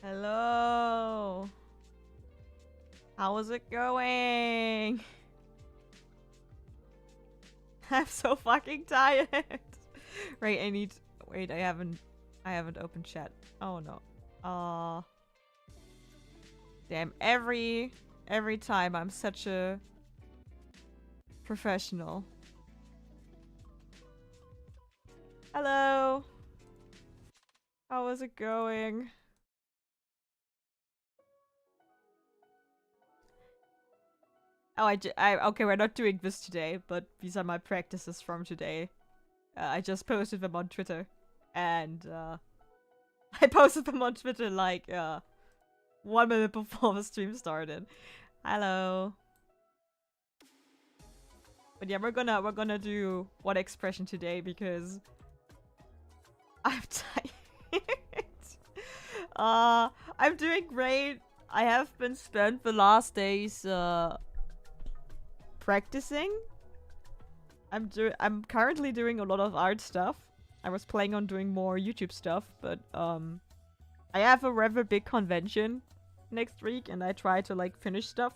Hello. How is it going? I'm so fucking tired. Right, wait, I haven't opened chat. Oh no. Damn, every time I'm such a professional. Hello. How is it going? Oh, okay, we're not doing this today, but these are my practices from today. I just posted them on Twitter. And, I posted them on Twitter like, 1 minute before the stream started. Hello. But yeah, we're gonna do one expression today because I'm tired. I'm doing great. I have been spent the last days practicing. I'm currently doing a lot of art stuff. I was planning on doing more YouTube stuff, but I have a rather big convention next week, and I try to like finish stuff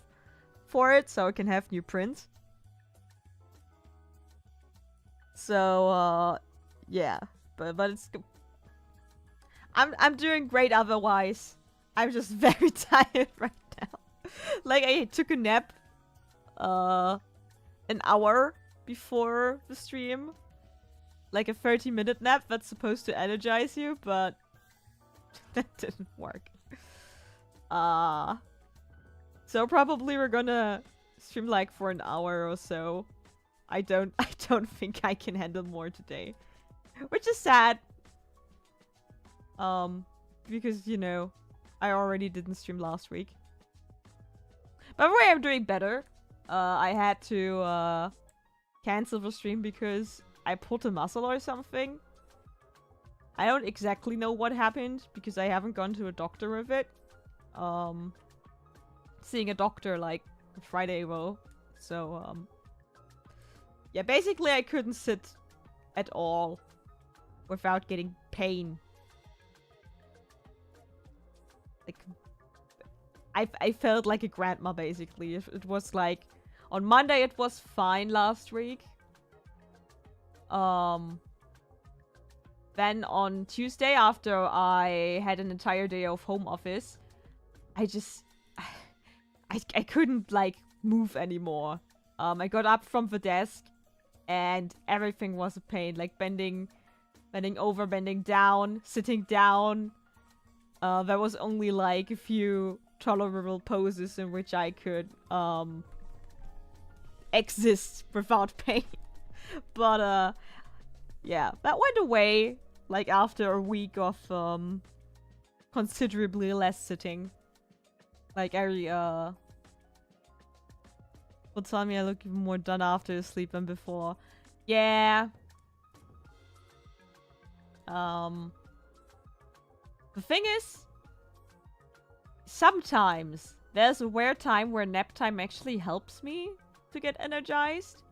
for it so I can have new prints. So yeah, but it's I'm doing great otherwise. I'm just very tired right now. Like I took a nap an hour before the stream. Like a 30-minute nap that's supposed to energize you, but that didn't work. So probably we're gonna stream like for an hour or so. I don't think I can handle more today. Which is sad. Because, you know, I already didn't stream last week. By the way, I'm doing better. I had to cancel the stream because I pulled a muscle or something. I don't exactly know what happened because I haven't gone to a doctor with it. Seeing a doctor like Friday though. So yeah, basically I couldn't sit at all without getting pain. Like I felt like a grandma basically. It was like on Monday it was fine last week. Then on Tuesday, after I had an entire day of home office, I couldn't like move anymore. I got up from the desk and everything was a pain. Like bending over, bending down, sitting down. There was only like a few tolerable poses in which I could exist without pain. But yeah, that went away like after a week of considerably less sitting. Like will tell me I look even more done after sleep than before. Yeah. The thing is, sometimes there's a rare time where nap time actually helps me to get energized.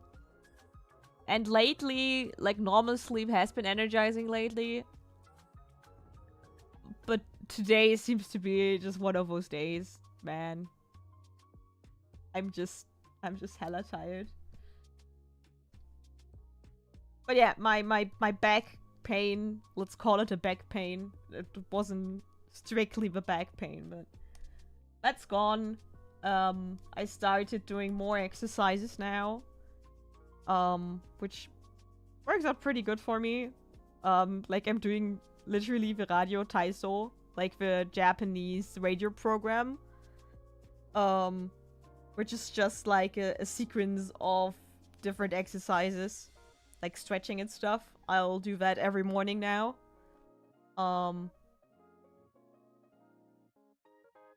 And lately, like, normal sleep has been energizing lately. But today seems to be just one of those days, man. I'm just hella tired. But yeah, my back pain, let's call it a back pain. It wasn't strictly the back pain, but that's gone. I started doing more exercises now. Which works out pretty good for me. Like I'm doing literally the Radio Taiso, like the Japanese radio program. Which is just like a sequence of different exercises, like stretching and stuff. I'll do that every morning now.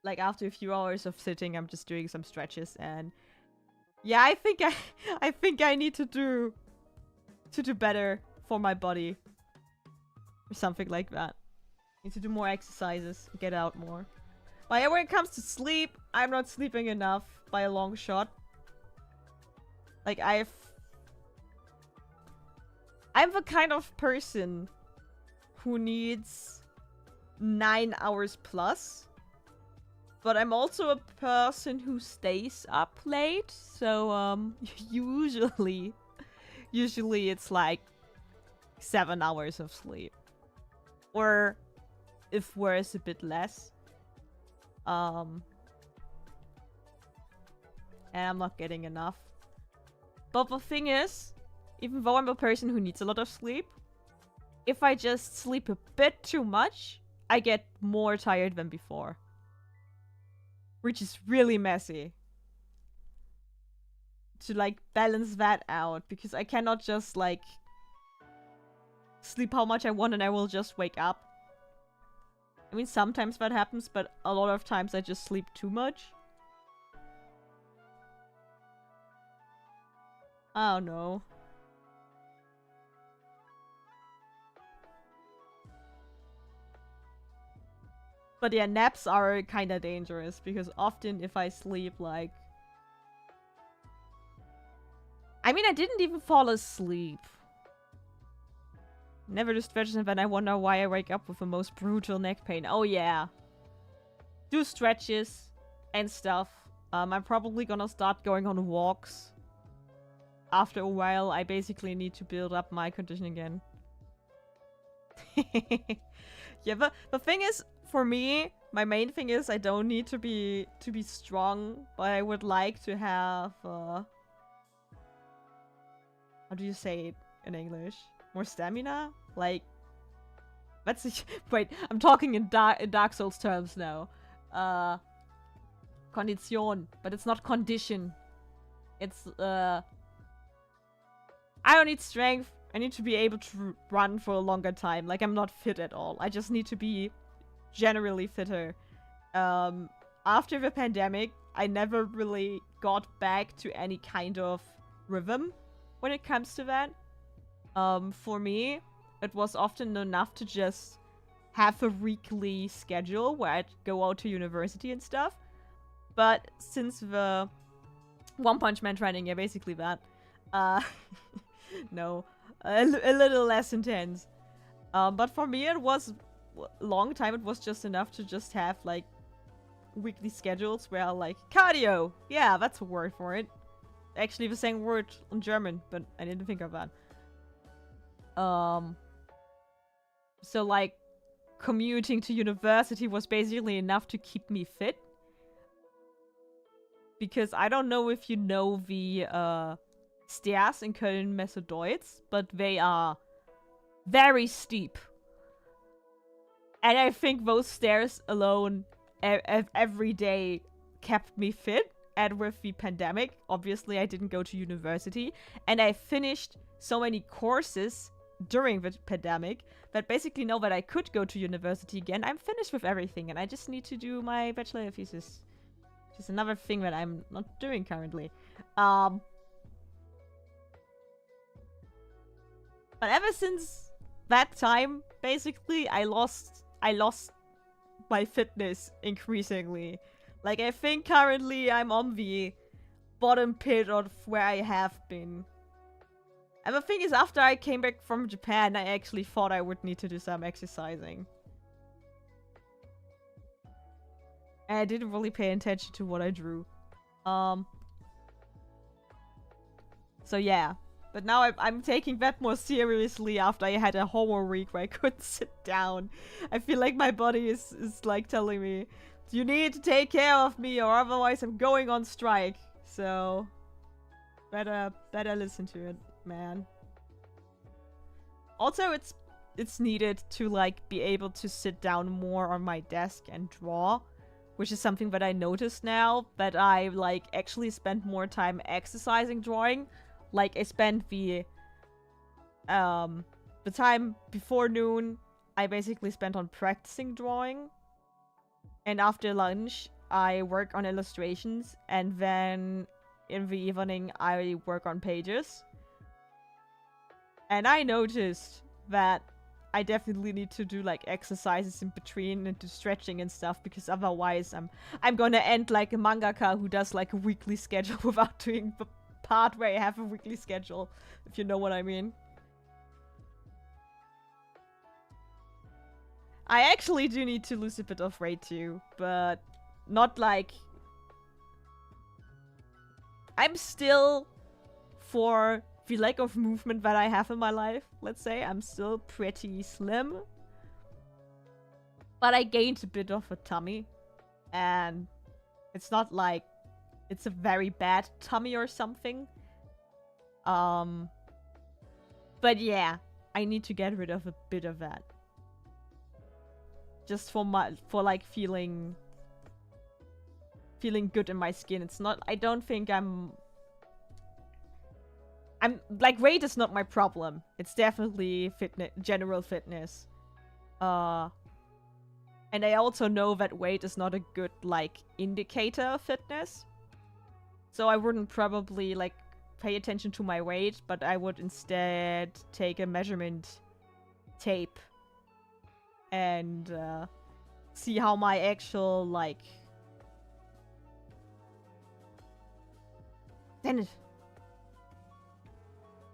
Like after a few hours of sitting, I'm just doing some stretches and yeah, I think I need to do better for my body. Or something like that. Need to do more exercises, get out more. But yeah, when it comes to sleep, I'm not sleeping enough by a long shot. Like I'm the kind of person who needs 9 hours plus But I'm also a person who stays up late, so usually it's like 7 hours of sleep. Or if worse, a bit less. And I'm not getting enough. But the thing is, even though I'm a person who needs a lot of sleep, if I just sleep a bit too much, I get more tired than before. Which is really messy. To like balance that out, because I cannot just like sleep how much I want and I will just wake up. I mean, sometimes that happens, but a lot of times I just sleep too much. I don't know. But yeah, naps are kind of dangerous, because often if I sleep like... I mean, I didn't even fall asleep. Never do stretches and then I wonder why I wake up with the most brutal neck pain. Oh yeah. Do stretches and stuff. I'm probably gonna start going on walks. After a while, I basically need to build up my condition again. Yeah, but the thing is, for me, my main thing is I don't need to be strong, but I would like to have how do you say it in English? More stamina? Like, that's wait, I'm talking in Dark Souls terms now. Condition, but it's not condition. It's I don't need strength. I need to be able to run for a longer time. Like, I'm not fit at all. I just need to be generally fitter. After the pandemic, I never really got back to any kind of rhythm when it comes to that. For me, it was often enough to just have a weekly schedule where I'd go out to university and stuff. But since the One Punch Man training, yeah, basically that. No, a little less intense. But for me, it was a long time. It was just enough to just have like weekly schedules where I like cardio. Yeah, that's a word for it. Actually, the same word in German, but I didn't think of that. So like commuting to university was basically enough to keep me fit. Because I don't know if you know the stairs in Köln Messedeutz, but they are very steep. And I think those stairs alone every day kept me fit. And with the pandemic, obviously I didn't go to university. And I finished so many courses during the pandemic that basically now that I could go to university again, I'm finished with everything. And I just need to do my bachelor thesis. Which is another thing that I'm not doing currently. But ever since that time, basically, I lost my fitness increasingly. Like, I think currently I'm on the bottom pit of where I have been. And the thing is, after I came back from Japan, I actually thought I would need to do some exercising. And I didn't really pay attention to what I drew. So yeah. But now I'm taking that more seriously after I had a homework week where I couldn't sit down. I feel like my body is like telling me, you need to take care of me or otherwise I'm going on strike. So better listen to it, man. Also, it's needed to like be able to sit down more on my desk and draw, which is something that I noticed now that I like actually spend more time exercising drawing. Like, I spent the time before noon, I basically spent on practicing drawing. And after lunch, I work on illustrations. And then in the evening, I work on pages. And I noticed that I definitely need to do, like, exercises in between and do stretching and stuff. Because otherwise, I'm gonna end like a mangaka who does, like, a weekly schedule without doing the part where I have a weekly schedule, if you know what I mean. I actually do need to lose a bit of weight too, but not like... I'm still, for the lack of movement that I have in my life, let's say, I'm still pretty slim. But I gained a bit of a tummy. And it's not like it's a very bad tummy or something. But yeah, I need to get rid of a bit of that. Just for like feeling good in my skin. It's not, I don't think I'm like, weight is not my problem. It's definitely general fitness. And I also know that weight is not a good, like, indicator of fitness. So I wouldn't probably, like, pay attention to my weight, but I would instead take a measurement tape and see how my actual, like... Damn it.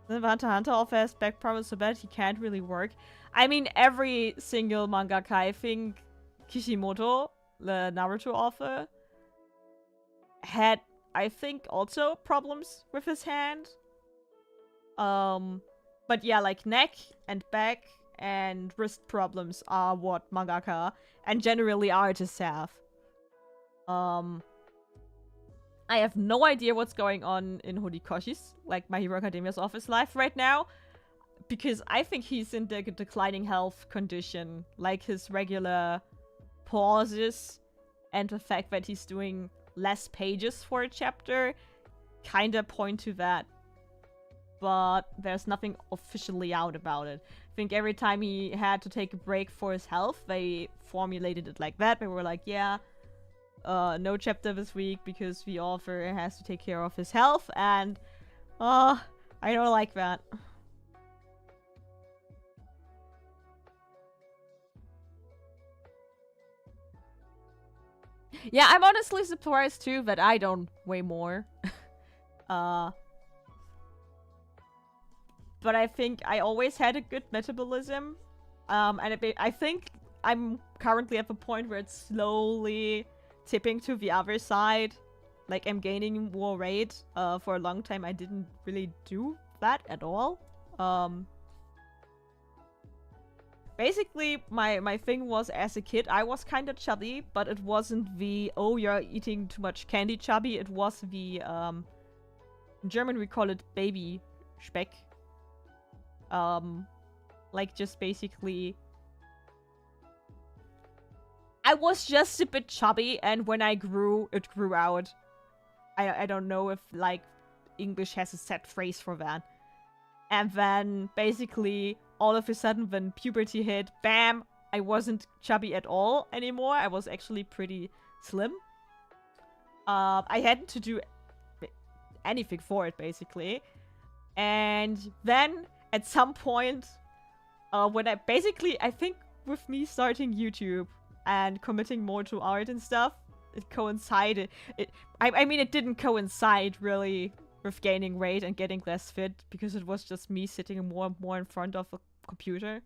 The Hunter x Hunter offer has back problems so bad he can't really work. I mean, every single mangaka, I think Kishimoto, the Naruto author, had, I think, also problems with his hand. But yeah, like neck and back and wrist problems are what mangaka and generally artists have. I have no idea what's going on in Horikoshi's, like My Hero Academia's office life right now, because I think he's in the declining health condition. Like, his regular pauses and the fact that he's doing less pages for a chapter kinda point to that. But there's nothing officially out about it. I think every time he had to take a break for his health, they formulated it like that. They were like, yeah, no chapter this week because the author has to take care of his health, and I don't like that. Yeah, I'm honestly surprised too that I don't weigh more. But I think I always had a good metabolism. And I think I'm currently at the point where it's slowly tipping to the other side. Like, I'm gaining more weight. For a long time, I didn't really do that at all. Basically, my thing was, as a kid, I was kind of chubby, but it wasn't the, oh, you're eating too much candy chubby. It was the, in German we call it Baby Speck. Like, just basically... I was just a bit chubby, and when I grew, it grew out. I don't know if, like, English has a set phrase for that. And then, basically, all of a sudden, when puberty hit, bam! I wasn't chubby at all anymore. I was actually pretty slim. I hadn't to do anything for it, basically. And then, at some point, when I think with me starting YouTube and committing more to art and stuff, it coincided. I mean, it didn't coincide, really, with gaining weight and getting less fit, because it was just me sitting more and more in front of a computer.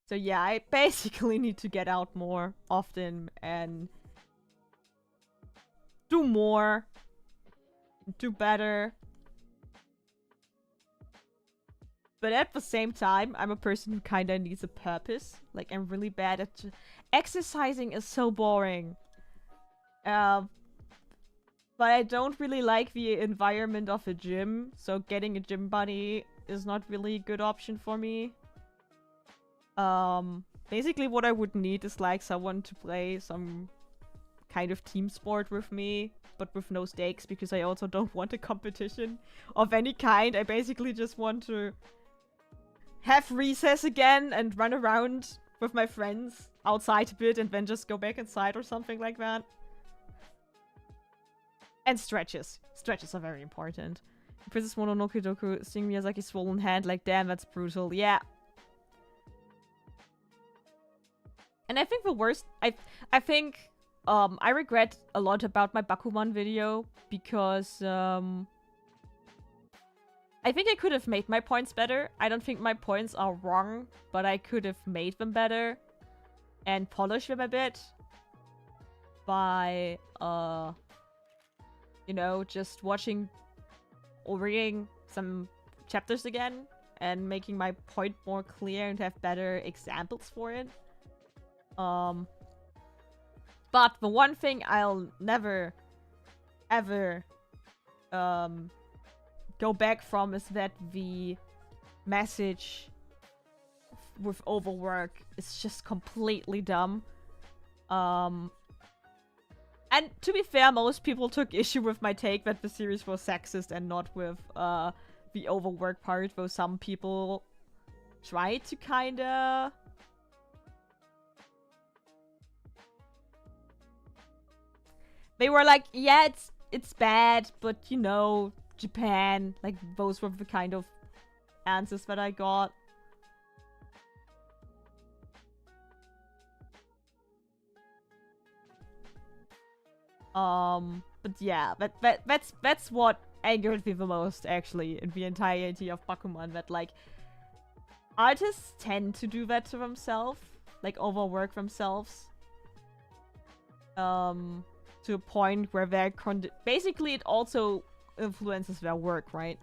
So yeah, I basically need to get out more often and do more, do better. But at the same time, I'm a person who kinda needs a purpose. Like, I'm really bad at... Exercising is so boring. But I don't really like the environment of a gym, so getting a gym buddy is not really a good option for me. Basically what I would need is, like, someone to play some kind of team sport with me, but with no stakes, because I also don't want a competition of any kind. I basically just want to have recess again and run around with my friends outside a bit and then just go back inside or something like that. And stretches. Stretches are very important. Princess Mononoke Doku, seeing Miyazaki's swollen hand, like, damn, that's brutal. Yeah. And I think the worst... I think... I regret a lot about my Bakuman video, because, I think I could have made my points better. I don't think my points are wrong, but I could have made them better. and polish them a bit by, you know, just watching or reading some chapters again and making my point more clear and have better examples for it. But the one thing I'll never, ever, go back from is that the message with overwork is just completely dumb. And to be fair, most people took issue with my take that the series was sexist and not with the overwork part, though some people tried to kinda... They were like, yeah, it's bad, but you know, Japan. Like, those were the kind of answers that I got. But yeah, that's what angered me the most, actually, in the entirety of Bakuman. That, like, artists tend to do that to themselves. Like, overwork themselves. To a point where they're basically, it also influences their work, right?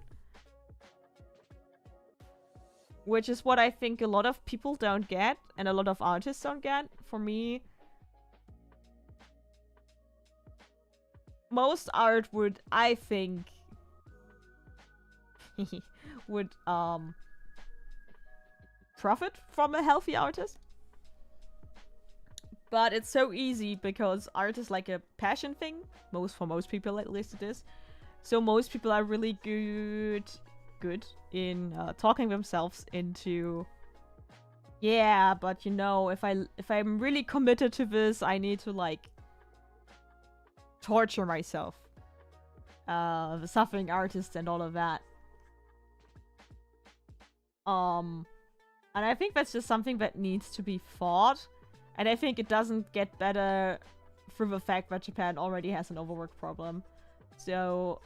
Which is what I think a lot of people don't get, and a lot of artists don't get. For me, most art would, I think, would profit from a healthy artist. But it's so easy because art is like a passion thing. For most people, at least it is. So most people are really good in talking themselves into, yeah, but you know, if I'm really committed to this, I need to, like, torture myself. The suffering artist and all of that. And I think that's just something that needs to be fought. And I think it doesn't get better through the fact that Japan already has an overwork problem. So,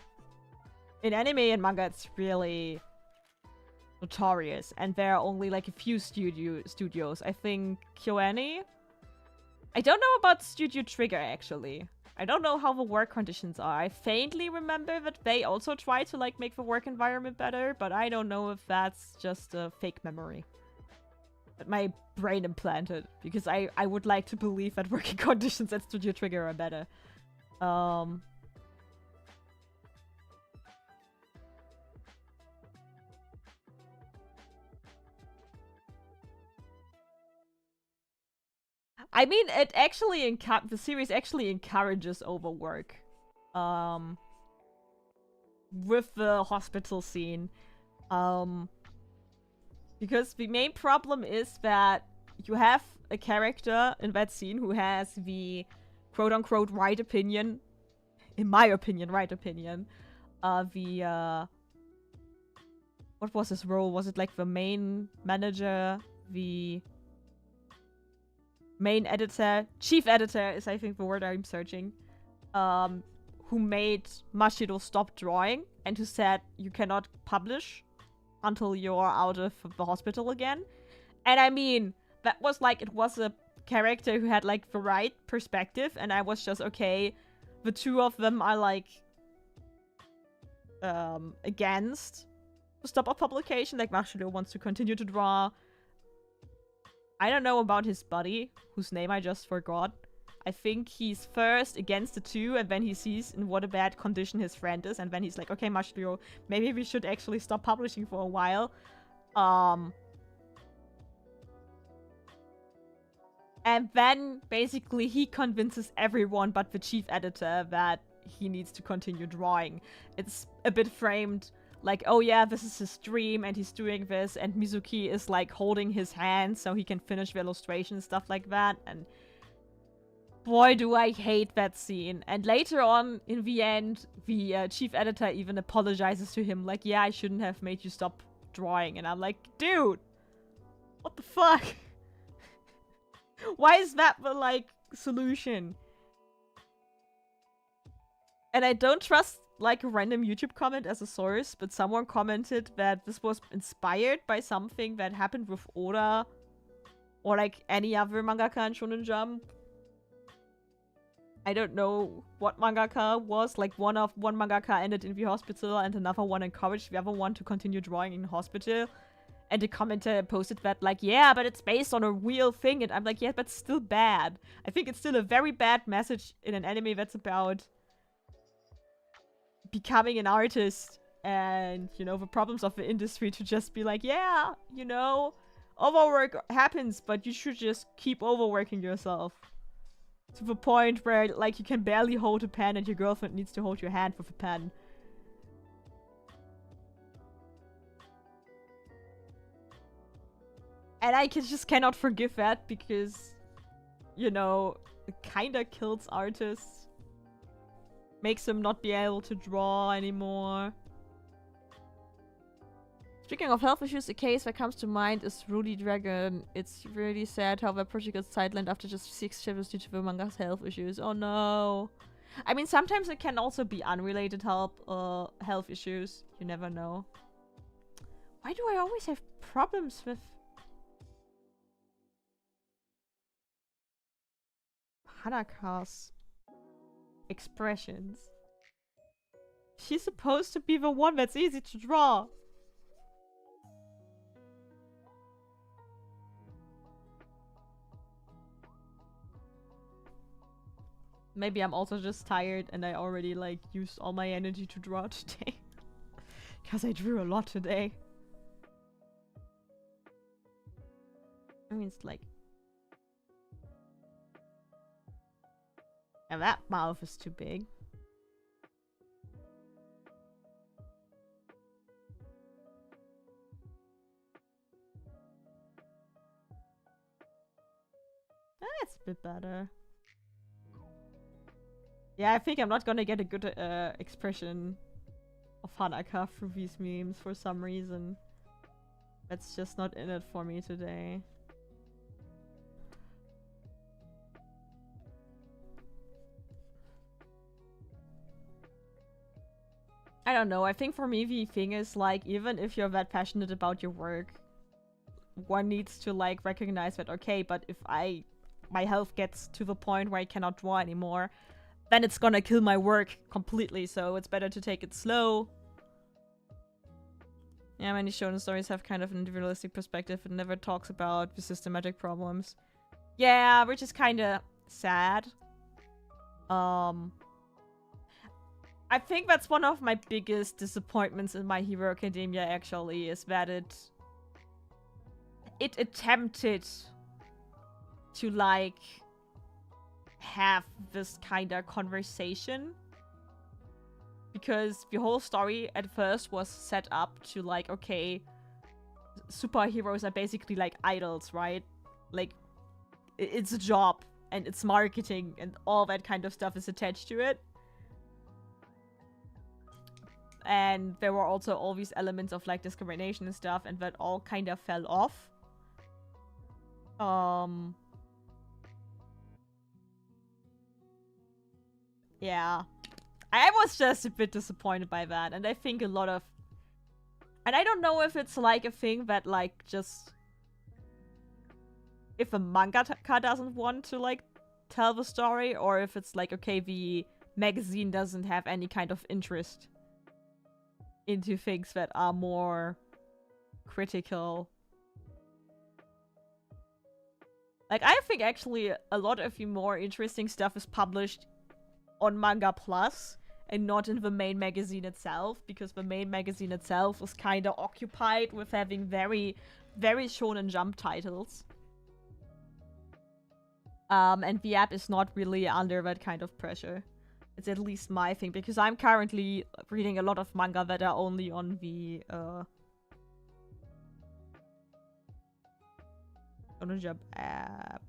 in anime and manga, it's really notorious. And there are only, like, a few studios. I think KyoAni. I don't know about Studio Trigger, actually. I don't know how the work conditions are. I faintly remember that they also try to, like, make the work environment better. But I don't know if that's just a fake memory that my brain implanted, because I would like to believe that working conditions at Studio Trigger are better. I mean, it actually the series actually encourages overwork. With the hospital scene. Because the main problem is that you have a character in that scene who has the quote-unquote right opinion. In my opinion, right opinion. What was his role? Was it like the main manager? The main editor? Chief editor is, I think, the word I'm searching. Who made Mashiro stop drawing and who said you cannot publish until you're out of the hospital again. And I mean, that was like, it was a character who had like the right perspective, and I was just, okay, the two of them are like against the stop of publication. Like, Mashiro wants to continue to draw. I don't know about his buddy, whose name I just forgot. I think he's first against the two, and then he sees in what a bad condition his friend is, and then he's like, okay, Mashiro, maybe we should actually stop publishing for a while. And then, basically, he convinces everyone but the chief editor that he needs to continue drawing. It's a bit framed like, oh yeah, this is his dream, and he's doing this, and Mizuki is, like, holding his hand so he can finish the illustration, stuff like that, and boy, do I hate that scene. And later on, in the end, the chief editor even apologizes to him, like, yeah, I shouldn't have made you stop drawing. And I'm like, dude, what the fuck? Why is that the, like, solution? And I don't trust, like, a random YouTube comment as a source, but someone commented that this was inspired by something that happened with Oda Or like any other mangaka in Shonen Jump. I don't know what mangaka was. Like one mangaka ended in the hospital and another one encouraged the other one to continue drawing in hospital. And the commenter posted that like, yeah, but it's based on a real thing. And I'm like, yeah, but still bad. I think it's still a very bad message in an anime that's about becoming an artist and, you know, the problems of the industry, to just be like, yeah, you know, overwork happens, but you should just keep overworking yourself. To the point where, like, you can barely hold a pen and your girlfriend needs to hold your hand with a pen. And I just cannot forgive that because, you know, it kinda kills artists. Makes them not be able to draw anymore. Speaking of health issues, a case that comes to mind is Rudy Dragon. It's really sad how the project got sidelined after just 6 chapters due to the manga's health issues. Oh no. I mean, sometimes it can also be unrelated health issues. You never know. Why do I always have problems with Hanaka's expressions? She's supposed to be the one that's easy to draw. Maybe I'm also just tired and I already, like, used all my energy to draw today. Because I drew a lot today. I mean, it's like... And that mouth is too big. That's a bit better. Yeah, I think I'm not gonna get a good expression of Hanaka through these memes for some reason. That's just not in it for me today. I don't know, I think for me the thing is, like, even if you're that passionate about your work, one needs to, like, recognize that, okay, but if my health gets to the point where I cannot draw anymore, then it's gonna kill my work completely, so it's better to take it slow. Yeah, many shonen stories have kind of an individualistic perspective and never talks about the systematic problems. Yeah, which is kinda sad. I think that's one of my biggest disappointments in My Hero Academia, actually, is that it attempted to, like, have this kind of conversation, because the whole story at first was set up to, like, okay, superheroes are basically like idols, right? Like, it's a job and it's marketing and all that kind of stuff is attached to it. And there were also all these elements of, like, discrimination and stuff, and that all kind of fell off. Yeah. I was just a bit disappointed by that, and I think a lot of... And I don't know if it's, like, a thing that, like, just... If a mangaka doesn't want to, like, tell the story, or if it's, like, okay, the magazine doesn't have any kind of interest into things that are more critical. Like, I think actually a lot of the more interesting stuff is published on Manga Plus and not in the main magazine itself, because the main magazine itself is kind of occupied with having very, very Shonen Jump titles. And the app is not really under that kind of pressure. It's at least my thing, because I'm currently reading a lot of manga that are only on the Shonen Jump app.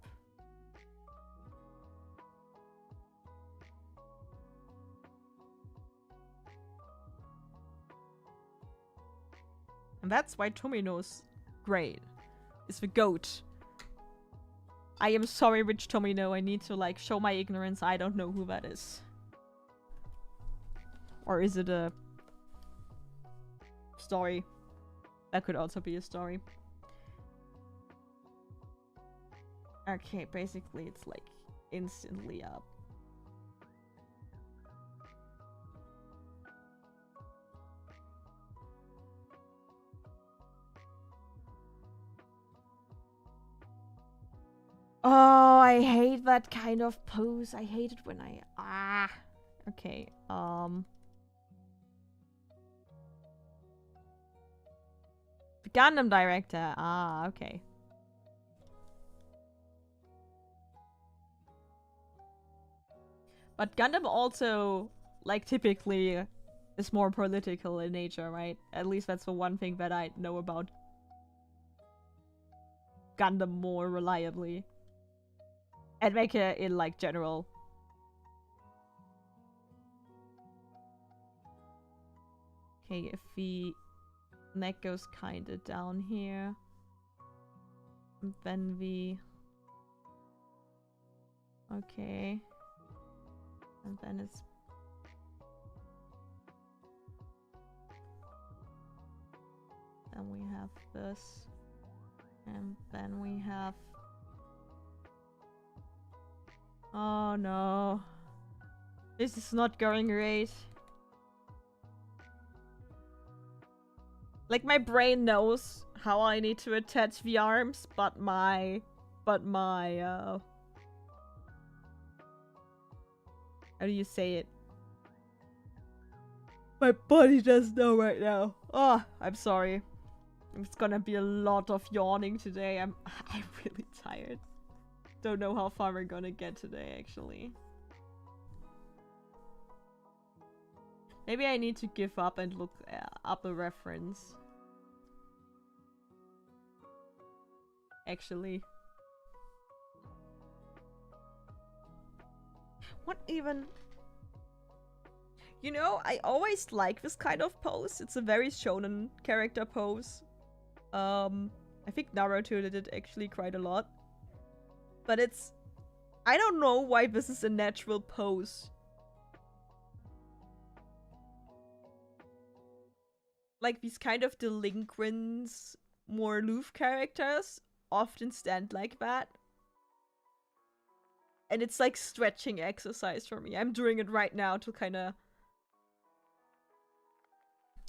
And that's why Tomino's great. Is the GOAT. I am sorry, Rich Tomino. I need to, like, show my ignorance. I don't know who that is. Or is it a story? That could also be a story. Okay, basically it's like instantly up. Oh, I hate that kind of pose. I hate it when I... Okay, the Gundam director. Okay. But Gundam also, like, typically is more political in nature, right? At least that's the one thing that I know about Gundam more reliably. And Mecha in, like, general. Okay, if the neck goes kinda down here, and then the... Okay. And then it's... Then we have this. And then we have... Oh no. This is not going great. Like, my brain knows how I need to attach the arms, but my... how do you say it? My body doesn't know right now. Oh, I'm sorry. It's gonna be a lot of yawning today. I'm really tired. Don't know how far we're gonna get today, actually. Maybe I need to give up and look up a reference. Actually. What even... You know, I always like this kind of pose. It's a very shonen character pose. I think Naruto did it actually quite a lot. But it's... I don't know why this is a natural pose. Like, these kind of delinquents, more aloof characters often stand like that. And it's like stretching exercise for me. I'm doing it right now to kind of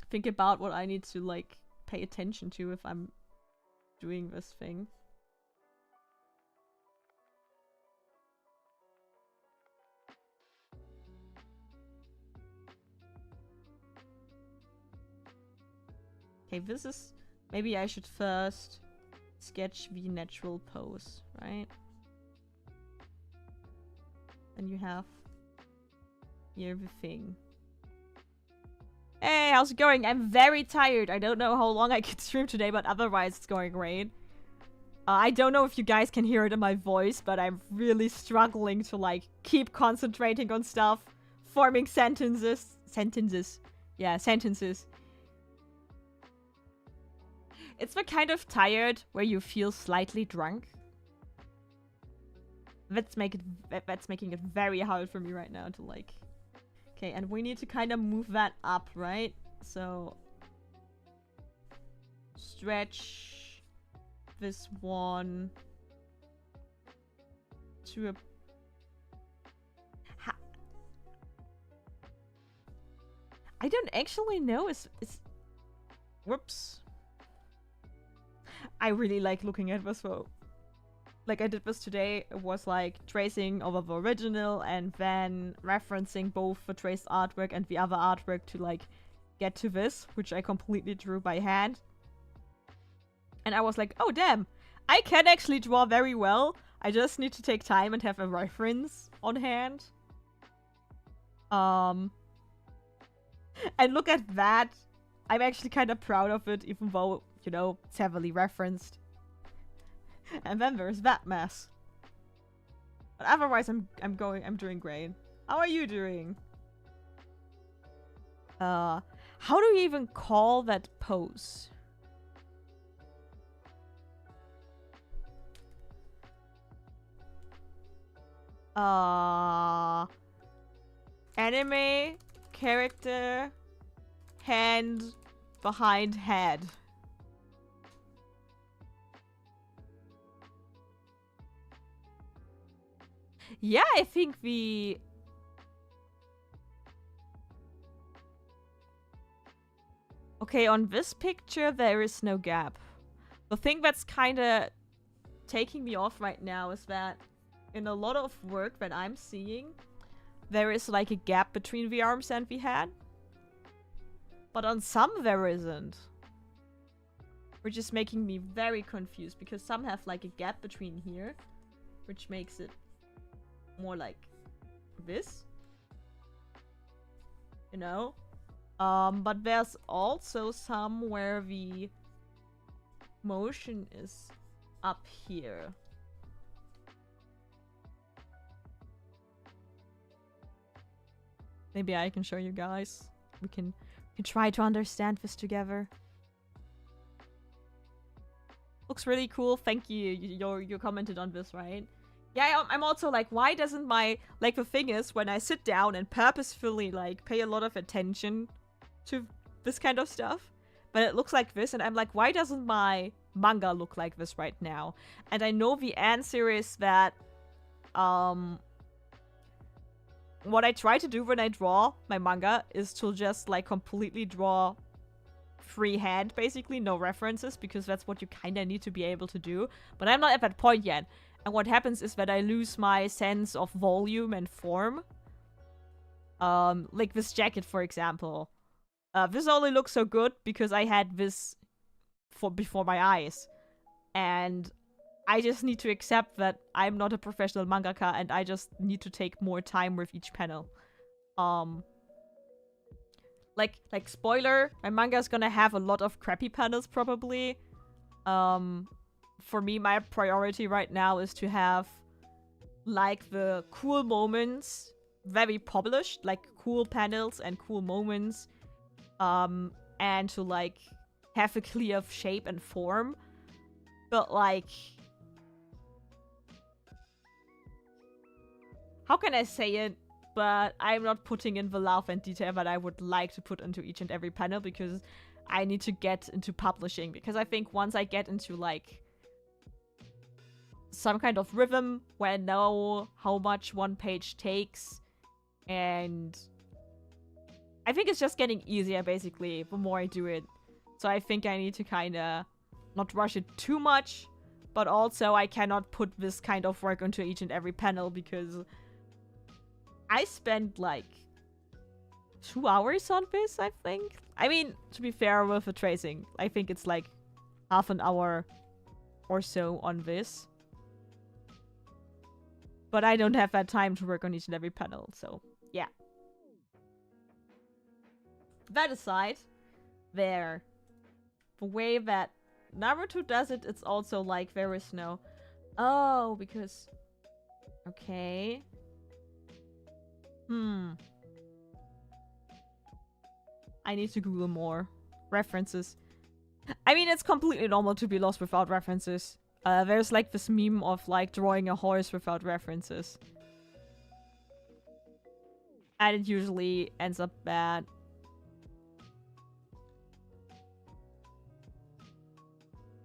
think about what I need to, like, pay attention to if I'm doing this thing. Okay, this is... Maybe I should first sketch the natural pose, right? And you have here the thing. Hey, how's it going? I'm very tired. I don't know how long I can stream today, but otherwise it's going great. I don't know if you guys can hear it in my voice, but I'm really struggling to, like, keep concentrating on stuff. Forming sentences. Yeah, sentences. It's the kind of tired where you feel slightly drunk. That's making it very hard for me right now to, like... Okay, and we need to kind of move that up, right? So... Stretch... this one... to a... I don't actually know. It's... Whoops. I really like looking at this though. Like, I did this today. It was like tracing over the original and then referencing both the traced artwork and the other artwork to, like, get to this, which I completely drew by hand. And I was like, oh damn, I can actually draw very well. I just need to take time and have a reference on hand. And look at that. I'm actually kind of proud of it, even though, you know, it's heavily referenced. And then there's that mess. But otherwise, I'm doing great. How are you doing? How do you even call that pose? Anime character hand behind head. Yeah, I think we... Okay, on this picture, there is no gap. The thing that's kind of taking me off right now is that in a lot of work that I'm seeing, there is like a gap between the arms and the head. But on some, there isn't. Which is making me very confused, because some have like a gap between here, which makes it more like this. You know? But there's also some where the motion is up here. Maybe I can show you guys. We can try to understand this together. Looks really cool. Thank you. You commented on this, right? Yeah, I'm also like, why doesn't my... Like, the thing is, when I sit down and purposefully, like, pay a lot of attention to this kind of stuff, but it looks like this, and I'm like, why doesn't my manga look like this right now? And I know the answer is that, what I try to do when I draw my manga is to just, like, completely draw freehand, basically, no references, because that's what you kind of need to be able to do. But I'm not at that point yet. And what happens is that I lose my sense of volume and form. Like this jacket, for example. This only looks so good because I had this before my eyes. And I just need to accept that I'm not a professional mangaka and I just need to take more time with each panel. Like spoiler, my manga is gonna have a lot of crappy panels probably. For me, my priority right now is to have like the cool moments very published, like cool panels and cool moments, and to like have a clear shape and form. But like, how can I say it? But I'm not putting in the love and detail that I would like to put into each and every panel, because I need to get into publishing. Because I think once I get into like some kind of rhythm where I know how much one page takes, and I think it's just getting easier basically the more I do it. So I think I need to kind of not rush it too much, but also I cannot put this kind of work onto each and every panel, because I spent like 2 hours on this, I think. I mean, to be fair with the tracing, I think it's like half an hour or so on this. But I don't have that time to work on each and every panel, so yeah. That aside, the way that Naruto does it, it's also like there is no... Oh, because... Okay. I need to Google more references. I mean, it's completely normal to be lost without references. There's like this meme of like drawing a horse without references. And it usually ends up bad.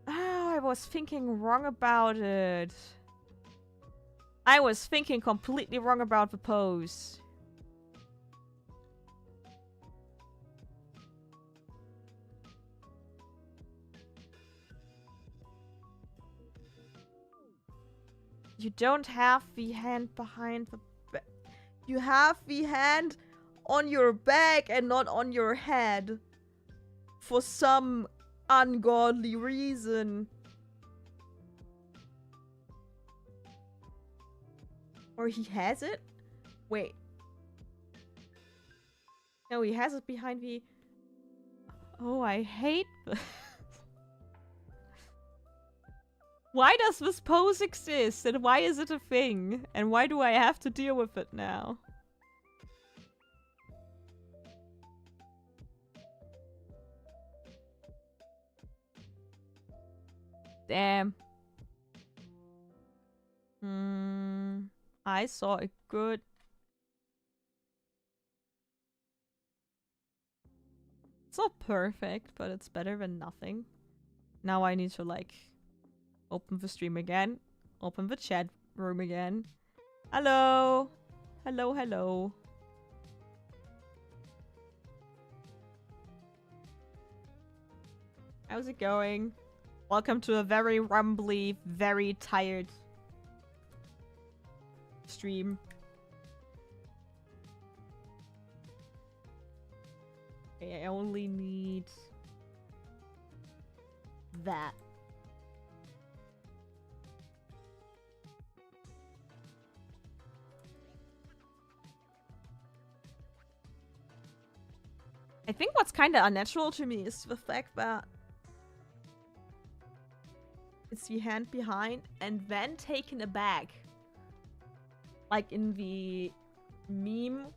Oh, I was thinking wrong about it. I was thinking completely wrong about the pose. You don't have the hand behind the back. You have the hand on your back and not on your head. For some ungodly reason. Or he has it? Wait. No, he has it behind the... Oh, I hate this. Why does this pose exist? And why is it a thing? And why do I have to deal with it now? Damn. I saw a good... It's not perfect, but it's better than nothing. Now I need to like... open the stream again. Open the chat room again. Hello. Hello, hello. How's it going? Welcome to a very rumbly, very tired stream. Okay, I only need that. I think what's kind of unnatural to me is the fact that it's the hand behind and then taken aback. Like in the meme,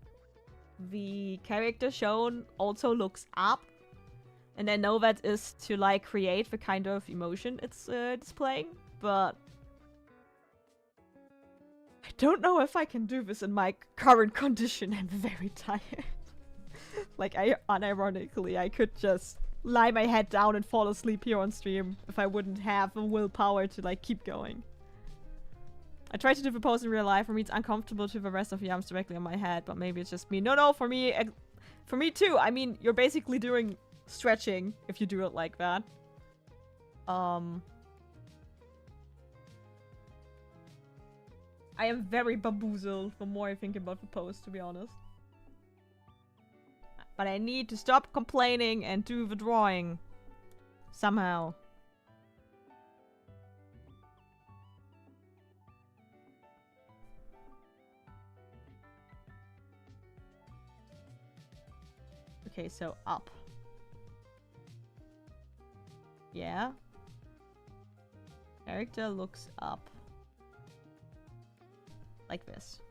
the character shown also looks up. And I know that is to like create the kind of emotion it's displaying, but I don't know if I can do this in my current condition. I'm very tired. Like, unironically, I could just lie my head down and fall asleep here on stream if I wouldn't have the willpower to, like, keep going. I tried to do the pose in real life. For me, it's uncomfortable to the rest of the arms directly on my head, but maybe it's just me. No, for me too. I mean, you're basically doing stretching if you do it like that. I am very bamboozled the more I think about the pose, to be honest. But I need to stop complaining and do the drawing. Somehow. Okay, so up. Yeah. Character looks up. Like this.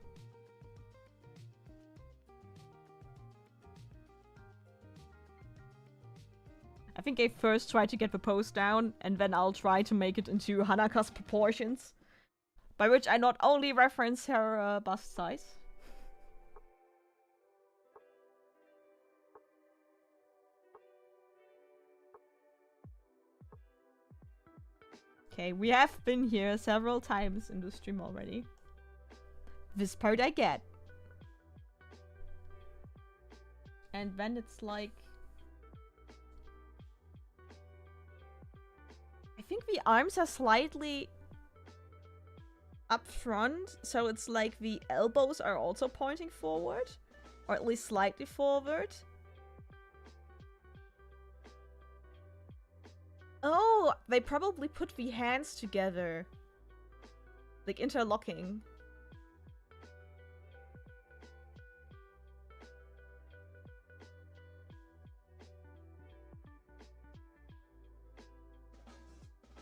I think I first try to get the pose down, and then I'll try to make it into Hanaka's proportions. By which I not only reference her bust size. Okay, we have been here several times in the stream already. This part I get. And then it's like... I think the arms are slightly up front, so it's like the elbows are also pointing forward, or at least slightly forward. Oh, they probably put the hands together, like interlocking.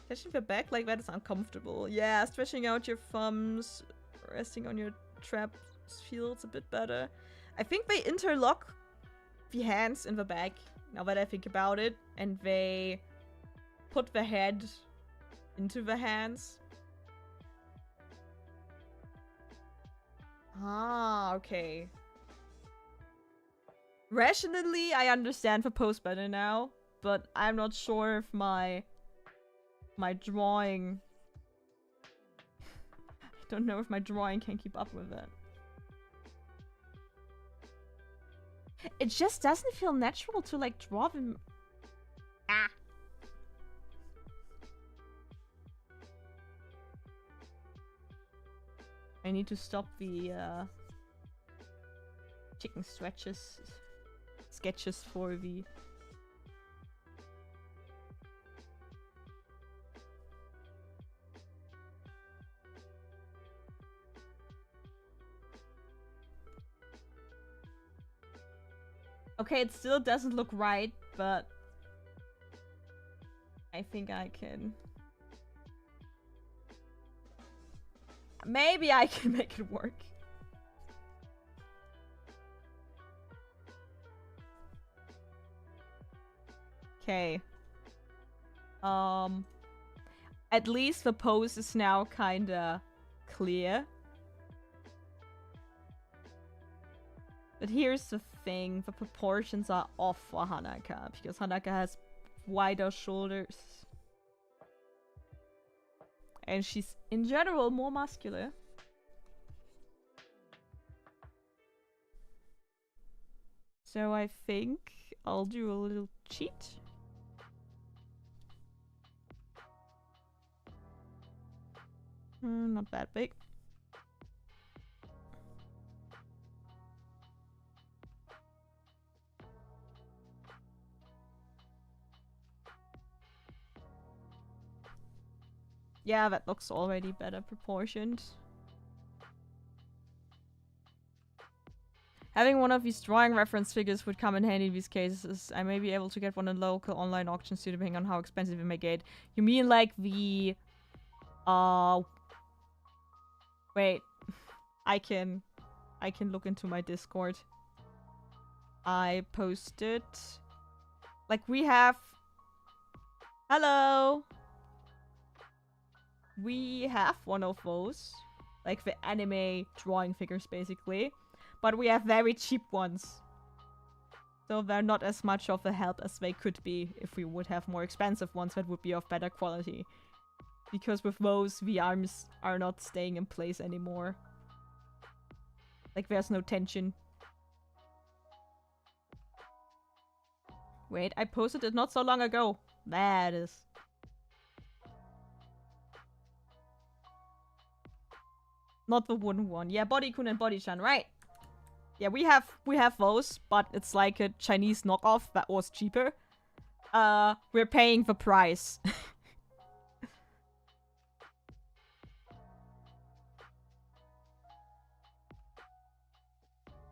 Stretching the back like that is uncomfortable. Yeah, stretching out your thumbs, resting on your traps feels a bit better. I think they interlock the hands in the back, now that I think about it, and they put the head into the hands. Ah, okay. Rationally, I understand the pose better now, but I'm not sure if my drawing... I don't know if my drawing can keep up with it. It just doesn't feel natural to, like, draw them... Ah! I need to stop the, chicken sketches for the... Okay, it still doesn't look right, but I think I can... Maybe I can make it work. Okay. At least the pose is now kinda clear. But here's the thing, the proportions are off for Hanaka, because Hanaka has wider shoulders. And she's, in general, more muscular. So I think I'll do a little cheat. Not that big. Yeah, that looks already better proportioned. Having one of these drawing reference figures would come in handy in these cases. I may be able to get one in local online auctions depending on how expensive it may get. You mean like the... Wait. I can look into my Discord. I posted... Like, we have... Hello! We have one of those. Like, the anime drawing figures, basically. But we have very cheap ones. So they're not as much of a help as they could be if we would have more expensive ones that would be of better quality. Because with those, the arms are not staying in place anymore. Like, there's no tension. Wait, I posted it not so long ago. There it is. Not the wooden one. Yeah, Body-kun and Body-chan, right? Yeah, we have those, but it's like a Chinese knockoff that was cheaper. We're paying the price.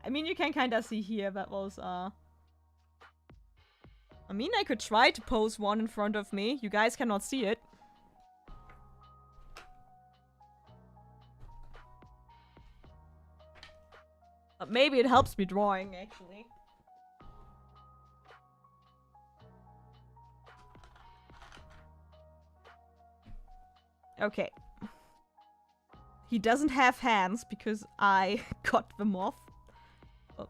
I mean, you can kind of see here that was, I mean, I could try to pose one in front of me. You guys cannot see it. But maybe it helps me drawing, actually. Okay. He doesn't have hands because I cut them off. Oh.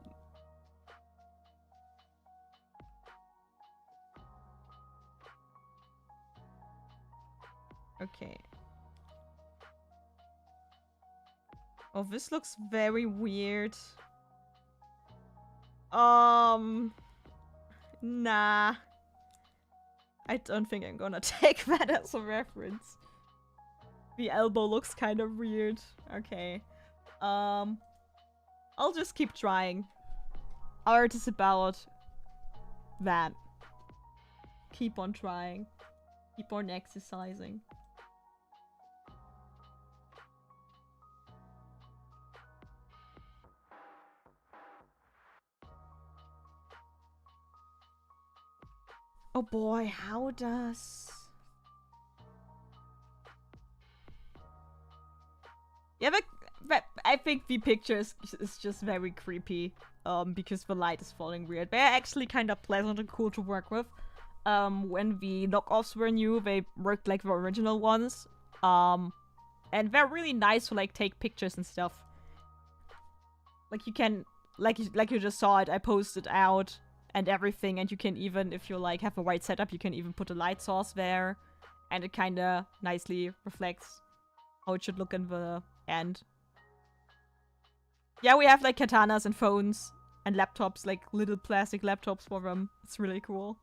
Okay. Oh, this looks very weird. Nah. I don't think I'm gonna take that as a reference. The elbow looks kind of weird. Okay. I'll just keep trying. Art is about that. Keep on trying. Keep on exercising. Oh boy, how does... Yeah, but I think the picture is just very creepy. Because the light is falling weird. They're actually kind of pleasant and cool to work with. When the knockoffs were new, they worked like the original ones. And they're really nice to like take pictures and stuff. Like you can, like you just saw it, I posted out and everything, and you can even, if you like have a white setup, you can even put a light source there, and it kind of nicely reflects how it should look in the end. Yeah, we have like katanas and phones and laptops, like little plastic laptops for them. It's really cool.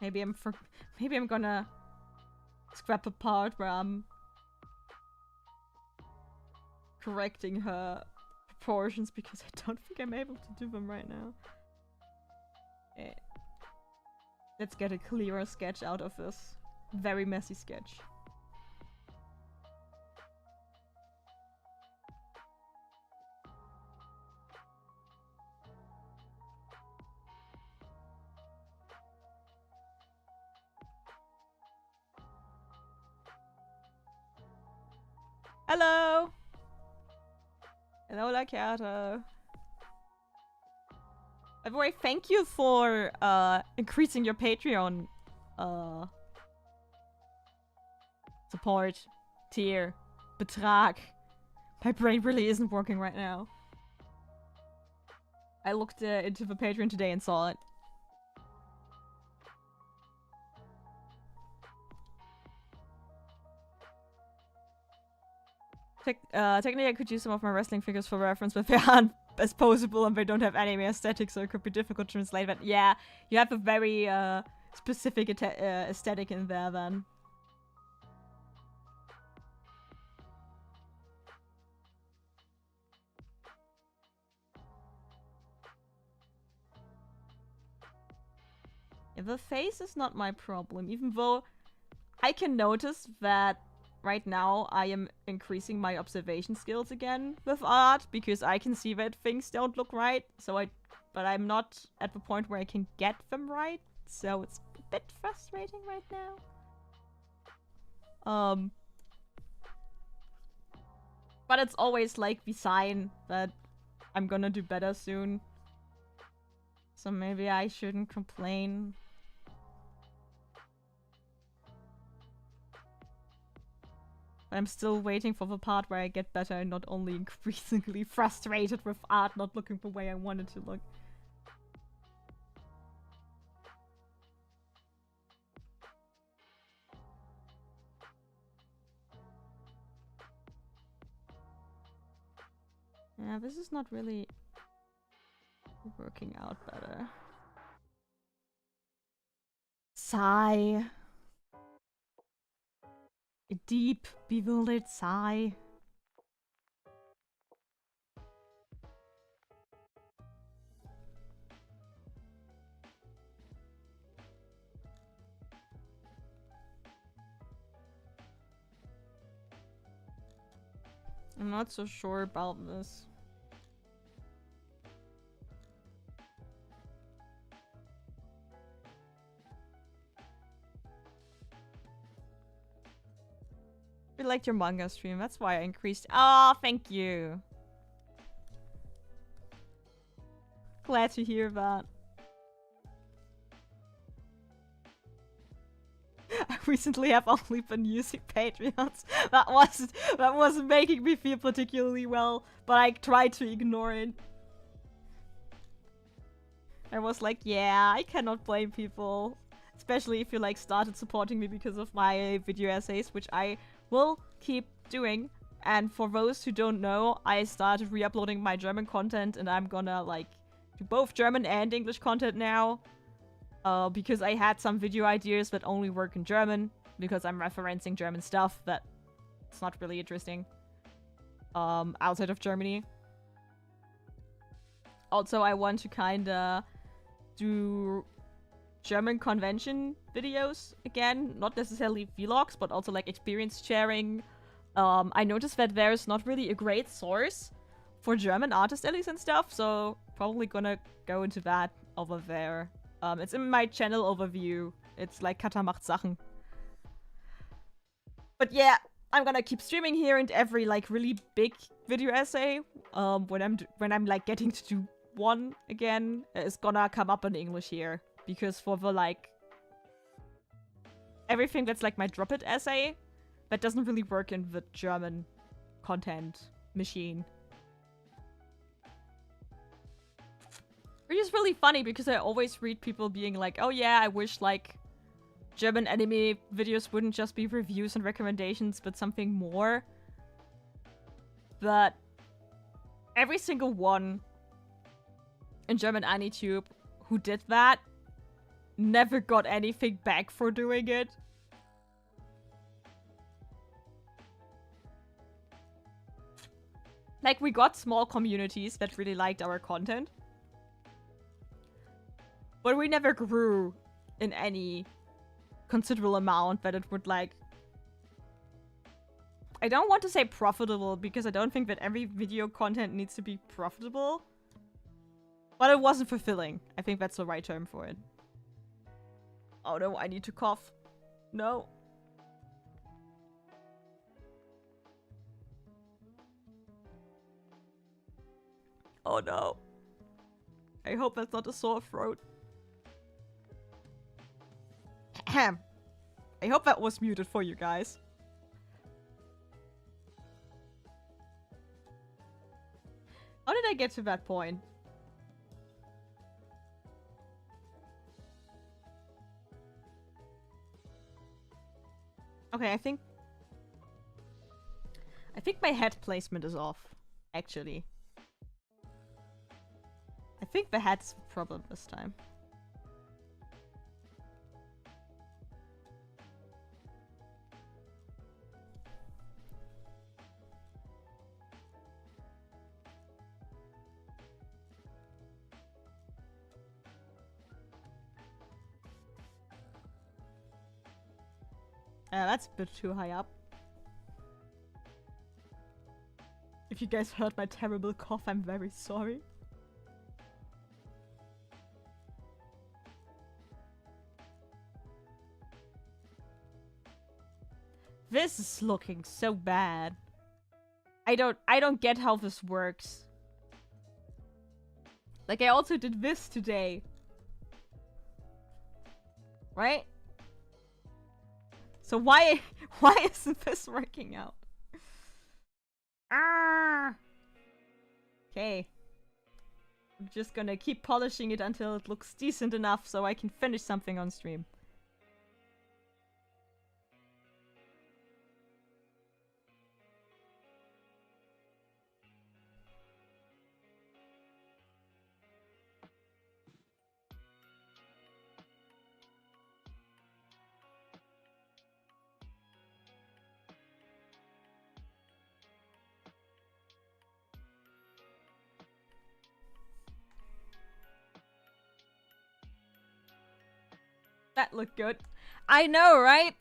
Maybe I'm gonna scrap a part where I'm correcting her proportions because I don't think I'm able to do them right now. Okay. Let's get a clearer sketch out of this very messy sketch. Hello! Hello, Katta. By the way, thank you for increasing your Patreon support tier. Betrag. My brain really isn't working right now. I looked into the Patreon today and saw it. Technically, I could use some of my wrestling figures for reference, but they aren't as posable and they don't have anime aesthetic, so it could be difficult to translate. But yeah, you have a very specific aesthetic in there then. Yeah, the face is not my problem, even though I can notice that right now I am increasing my observation skills again with art because I can see that things don't look right. But I'm not at the point where I can get them right, so it's a bit frustrating right now. But it's always like the sign that I'm gonna do better soon. So maybe I shouldn't complain. But I'm still waiting for the part where I get better and not only increasingly frustrated with art not looking the way I want it to look. Yeah, this is not really working out better. Sigh. A deep, bewildered sigh. I'm not so sure about this. We liked your manga stream, that's why I increased. Oh, thank you. Glad to hear that. I recently have only been using Patreons. That wasn't making me feel particularly well, but I tried to ignore it. I was like, yeah, I cannot blame people. Especially if you like started supporting me because of my video essays, which I will keep doing. And for those who don't know, I started re-uploading my German content and I'm gonna like do both German and English content now. Because I had some video ideas that only work in German, because I'm referencing German stuff that it's not really interesting outside of Germany. Also, I want to kinda do German convention videos again, not necessarily vlogs, but also like experience sharing. I noticed that there's not really a great source for German artist allies and stuff, so probably gonna go into that over there. It's in my channel overview. It's like Katta macht Sachen. But yeah, I'm gonna keep streaming here and every like really big video essay. When I'm like getting to do one again, is gonna come up in English here. Because for the like everything that's like my drop it essay, that doesn't really work in the German content machine. Which is really funny because I always read people being like, oh yeah, I wish like German anime videos wouldn't just be reviews and recommendations, but something more. But every single one in German AniTube who did that never got anything back for doing it. Like, we got small communities that really liked our content. But we never grew in any considerable amount that it would, like... I don't want to say profitable, because I don't think that every video content needs to be profitable. But it wasn't fulfilling. I think that's the right term for it. Oh no, I need to cough. No. Oh no. I hope that's not a sore throat. Ahem. I hope that was muted for you guys. How did I get to that point? I think my head placement is off, actually. I think the head's the problem this time. That's a bit too high up. If you guys heard my terrible cough, I'm very sorry. This is looking so bad. I don't get how this works. Like, I also did this today. Right? So why isn't this working out? Ah. Okay. I'm just gonna keep polishing it until it looks decent enough so I can finish something on stream. That looked good. I know, right?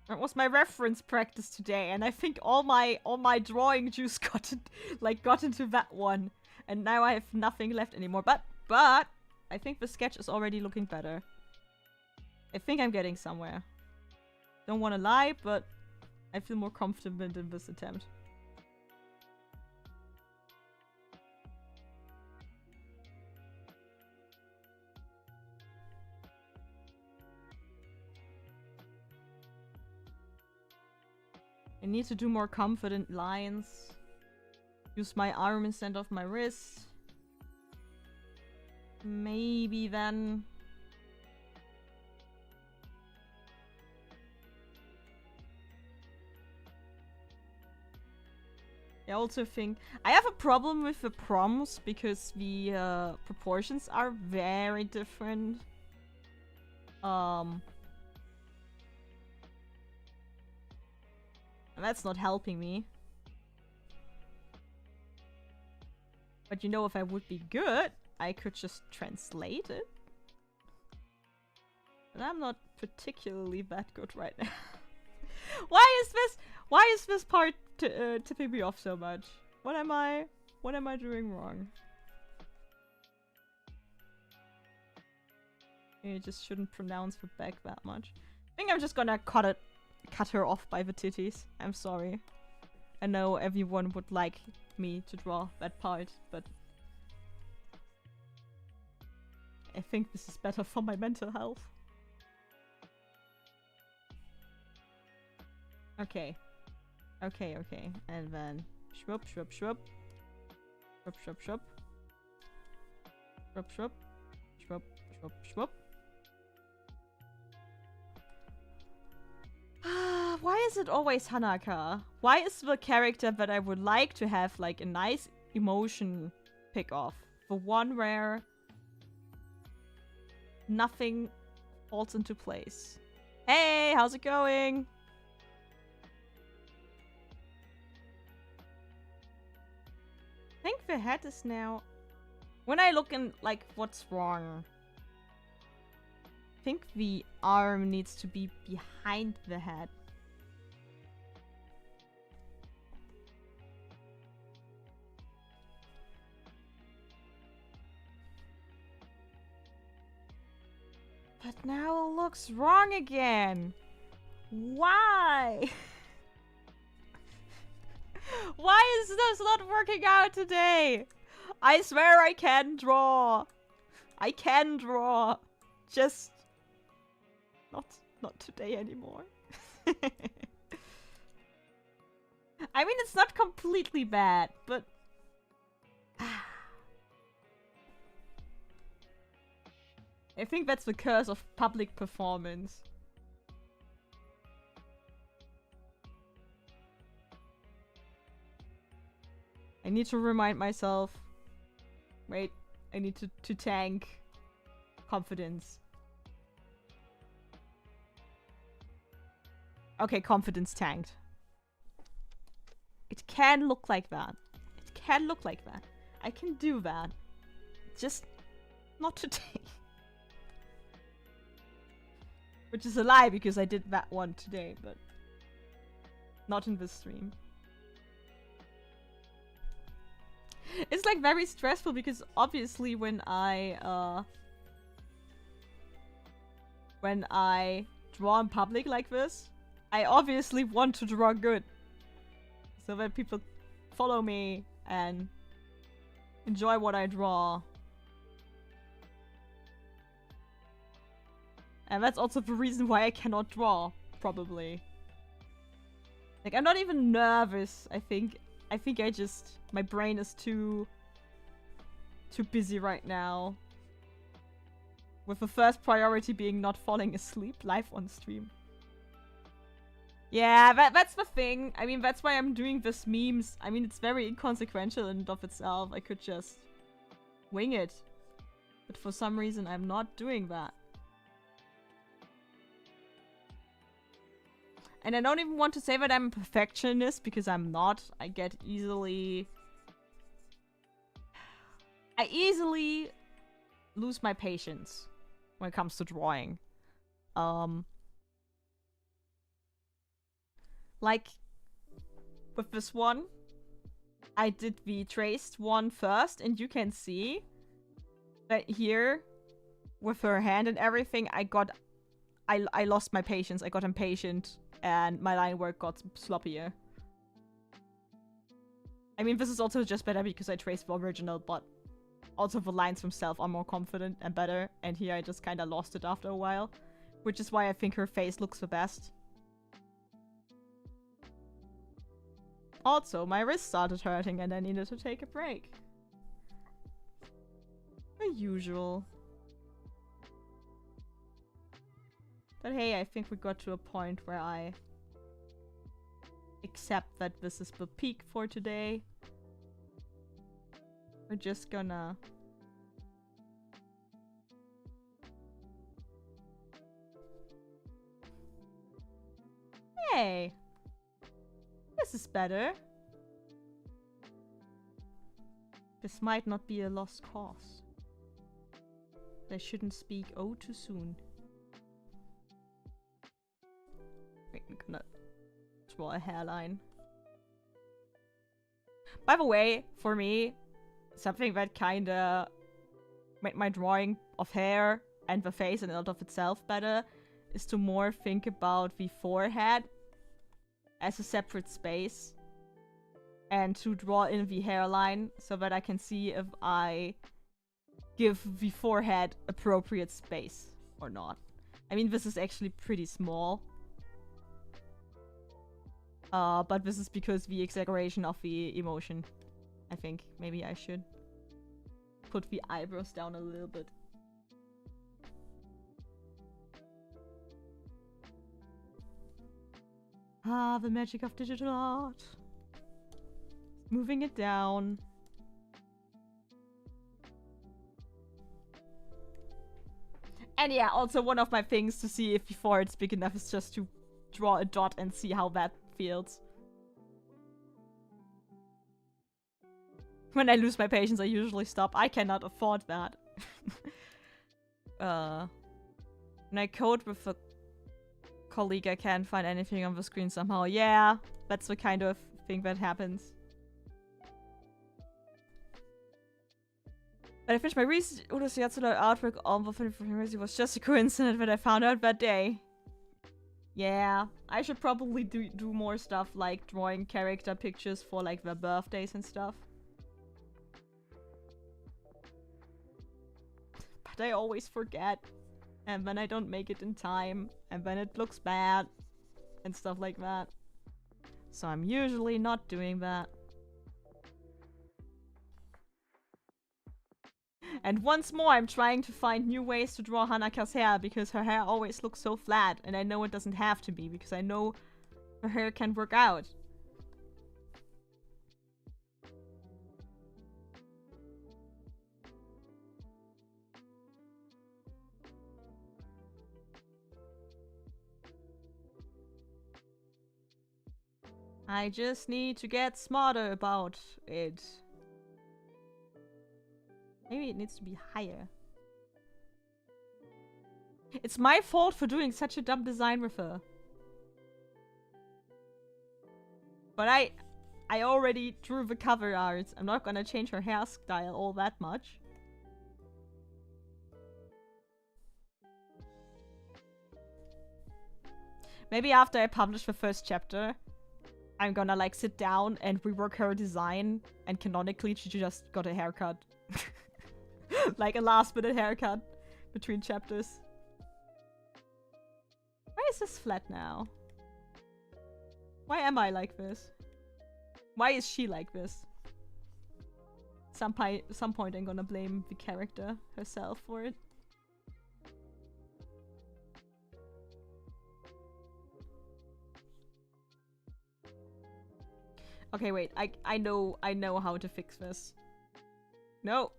That was my reference practice today, and I think all my drawing juice got into that one, and now I have nothing left anymore. But I think the sketch is already looking better. I think I'm getting somewhere. Don't want to lie, but I feel more confident in this attempt. I need to do more confident lines. Use my arm instead of my wrist. Maybe then... I also think... I have a problem with the prompts because the proportions are very different. And that's not helping me. But you know, if I would be good, I could just translate it. But I'm not particularly that good right now. Why is this part tipping me off so much? What am I doing wrong? You just shouldn't pronounce the back that much. I think I'm just gonna cut her off by the titties. I'm sorry. I know everyone would like me to draw that part, but I think this is better for my mental health. Okay. Okay. And then shwup, shwup, shwup. Shwup, shwup, shwup. Shwup, shwup. Shwup, shwup, shwup. Why is it always Hanaka? Why is the character that I would like to have like a nice emotion pick off the one where nothing falls into place? Hey, how's it going? I think the head is now... When I look in, like, what's wrong? I think the arm needs to be behind the head. But now it looks wrong again. Why? Why is this not working out today? I swear I can draw. I can draw. Just not today anymore. I mean, it's not completely bad, but I think that's the curse of public performance. I need to remind myself. Wait, I need to tank confidence. Okay, confidence tanked. It can look like that. It can look like that. I can do that. Just not today. Which is a lie because I did that one today, but not in this stream. It's like very stressful because obviously when I draw in public like this, I obviously want to draw good. So that people follow me and enjoy what I draw. And that's also the reason why I cannot draw, probably. Like, I'm not even nervous, I think I just... My brain is too busy right now. With the first priority being not falling asleep live on stream. Yeah, that's the thing. I mean, that's why I'm doing this memes. I mean, it's very inconsequential in and of itself. I could just wing it. But for some reason, I'm not doing that. And I don't even want to say that I'm a perfectionist, because I'm not. I easily lose my patience when it comes to drawing. Like, with this one, I did the traced one first, and you can see that here, with her hand and everything, I lost my patience. I got impatient, and my line work got sloppier. I mean, this is also just better because I traced the original, but also the lines themselves are more confident and better, and here I just kind of lost it after a while, which is why I think her face looks the best. Also, my wrist started hurting and I needed to take a break. The usual. But hey, I think we got to a point where I accept that this is the peak for today. We're just gonna... Hey! This is better. This might not be a lost cause. I shouldn't speak oh too soon. Wait, I'm gonna draw a hairline. By the way, for me, something that kinda made my drawing of hair and the face and a lot of itself better is to more think about the forehead as a separate space and to draw in the hairline so that I can see if I give the forehead appropriate space or not. I mean, this is actually pretty small. But this is because the exaggeration of the emotion. I think maybe I should put the eyebrows down a little bit. Ah, the magic of digital art. Moving it down. And yeah, also one of my things to see if the forehead's big enough is just to draw a dot and see how that feels. When I lose my patience, I usually stop. I cannot afford that. When I code with a colleague, I can't find anything on the screen somehow. Yeah, that's the kind of thing that happens. But I finished my research. Udo's Yatsuda artwork on the It was just a coincidence that I found out that day. Yeah, I should probably do more stuff like drawing character pictures for like their birthdays and stuff. But I always forget. And then I don't make it in time. And then it looks bad. And stuff like that. So I'm usually not doing that. And once more, I'm trying to find new ways to draw Hanaka's hair, because her hair always looks so flat, and I know it doesn't have to be, because I know her hair can work out. I just need to get smarter about it. Maybe it needs to be higher. It's my fault for doing such a dumb design with her. But I already drew the cover art. I'm not gonna change her hairstyle all that much. Maybe after I publish the first chapter, I'm gonna like sit down and rework her design, and canonically she just got a haircut. Like a last minute haircut between chapters. Why is this flat now? Why am I like this? Why is she like this? Some point I'm gonna blame the character herself for it. Okay, wait. I know how to fix this. No.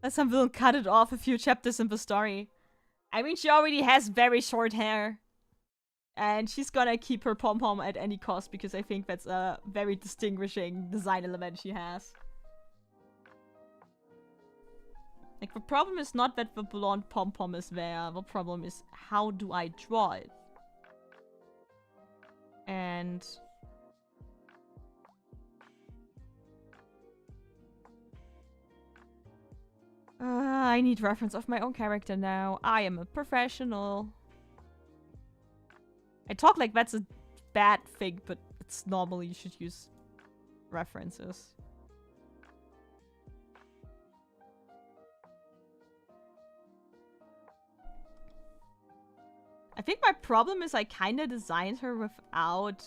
Let some villain cut it off a few chapters in the story. I mean, she already has very short hair. And she's gonna keep her pom-pom at any cost because I think that's a very distinguishing design element she has. Like, the problem is not that the blonde pom-pom is there. The problem is, how do I draw it? And... I need reference of my own character now. I am a professional. I talk like that's a bad thing, but it's normal. You should use references. I think my problem is I kind of designed her without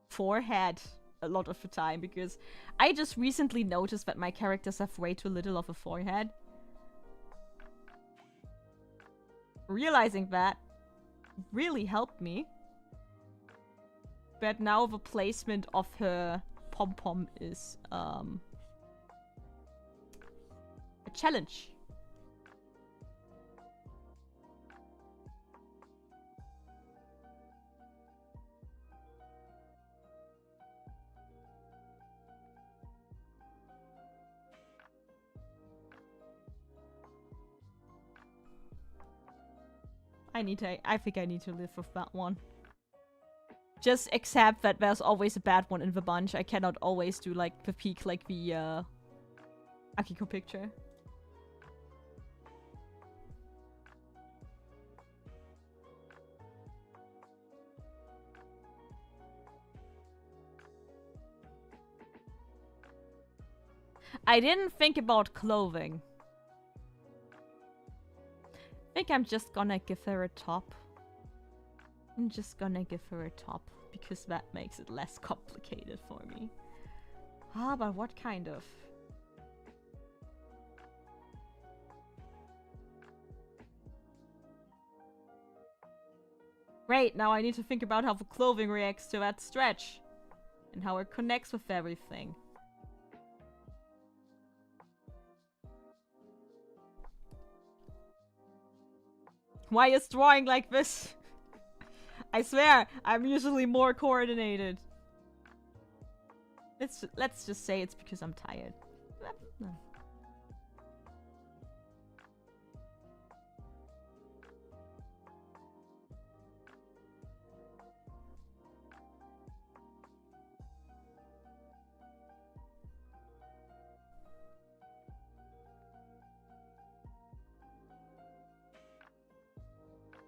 forehead a lot of the time, because I just recently noticed that my characters have way too little of a forehead. Realizing that really helped me. But now the placement of her pom-pom is a challenge. I think I need to live with that one. Just accept that there's always a bad one in the bunch. I cannot always do like the peak like the Akiko picture. I didn't think about clothing. I think I'm just gonna give her a top. I'm just gonna give her a top because that makes it less complicated for me. Ah, but what kind of? Great, now I need to think about how the clothing reacts to that stretch. And how it connects with everything. Why is drawing like this? I swear, I'm usually more coordinated. Let's just say it's because I'm tired.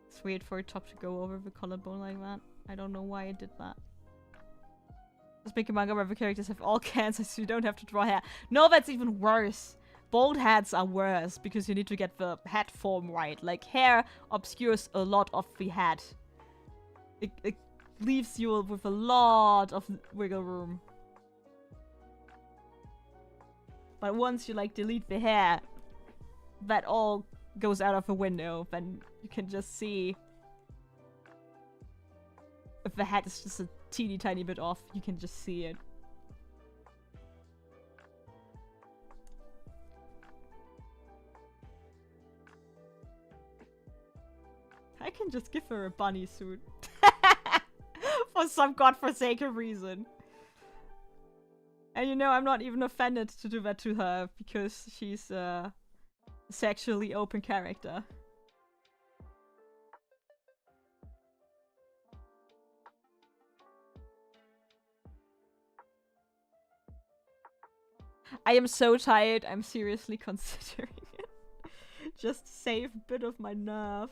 It's weird for a top to go over the collarbone like that. I don't know why I did that. Just make a manga where the characters have all cancers so you don't have to draw hair. No, that's even worse. Bald heads are worse because you need to get the head form right. Like, hair obscures a lot of the head. It leaves you with a lot of wiggle room. But once you like delete the hair, that all goes out of the window, then you can just see if the head is just a teeny tiny bit off, you can just see it. can just give her a bunny suit. For some godforsaken reason. And you know, I'm not even offended to do that to her, because she's a sexually open character. I am so tired, I'm seriously considering it. Just save a bit of my nerve.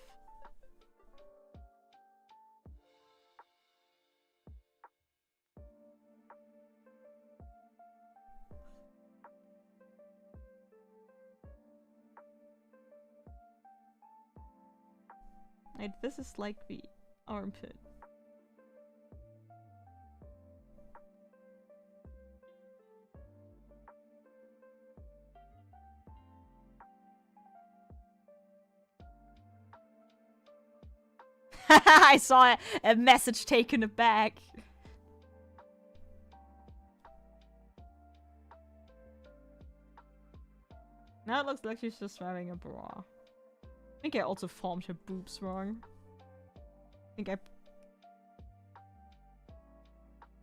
Right, this is like the armpit. I saw a message taken aback. Now it looks like she's just wearing a bra. I think I also formed her boobs wrong. I think I...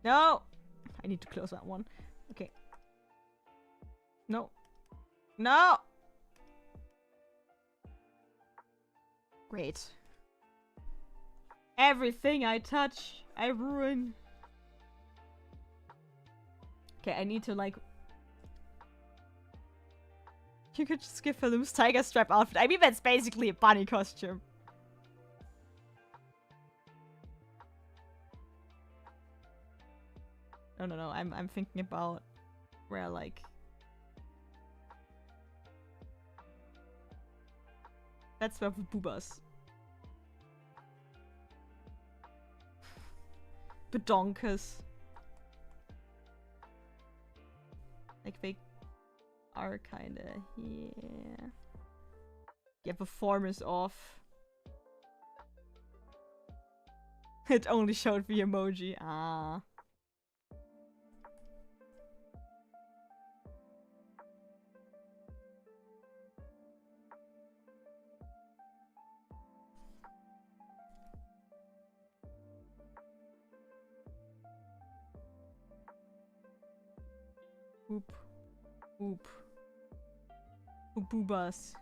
No! I need to close that one. Okay. No. No! Great. Everything I touch, I ruin. Okay, I need to like... You could just give her loose tiger strap outfit. I mean, that's basically a bunny costume. No, I'm thinking about where like... That's where the boobas. Bedonkas. Like they are kinda here. Yeah, the form is off. It only showed the emoji. Ah. Oop. Oop. Boobas.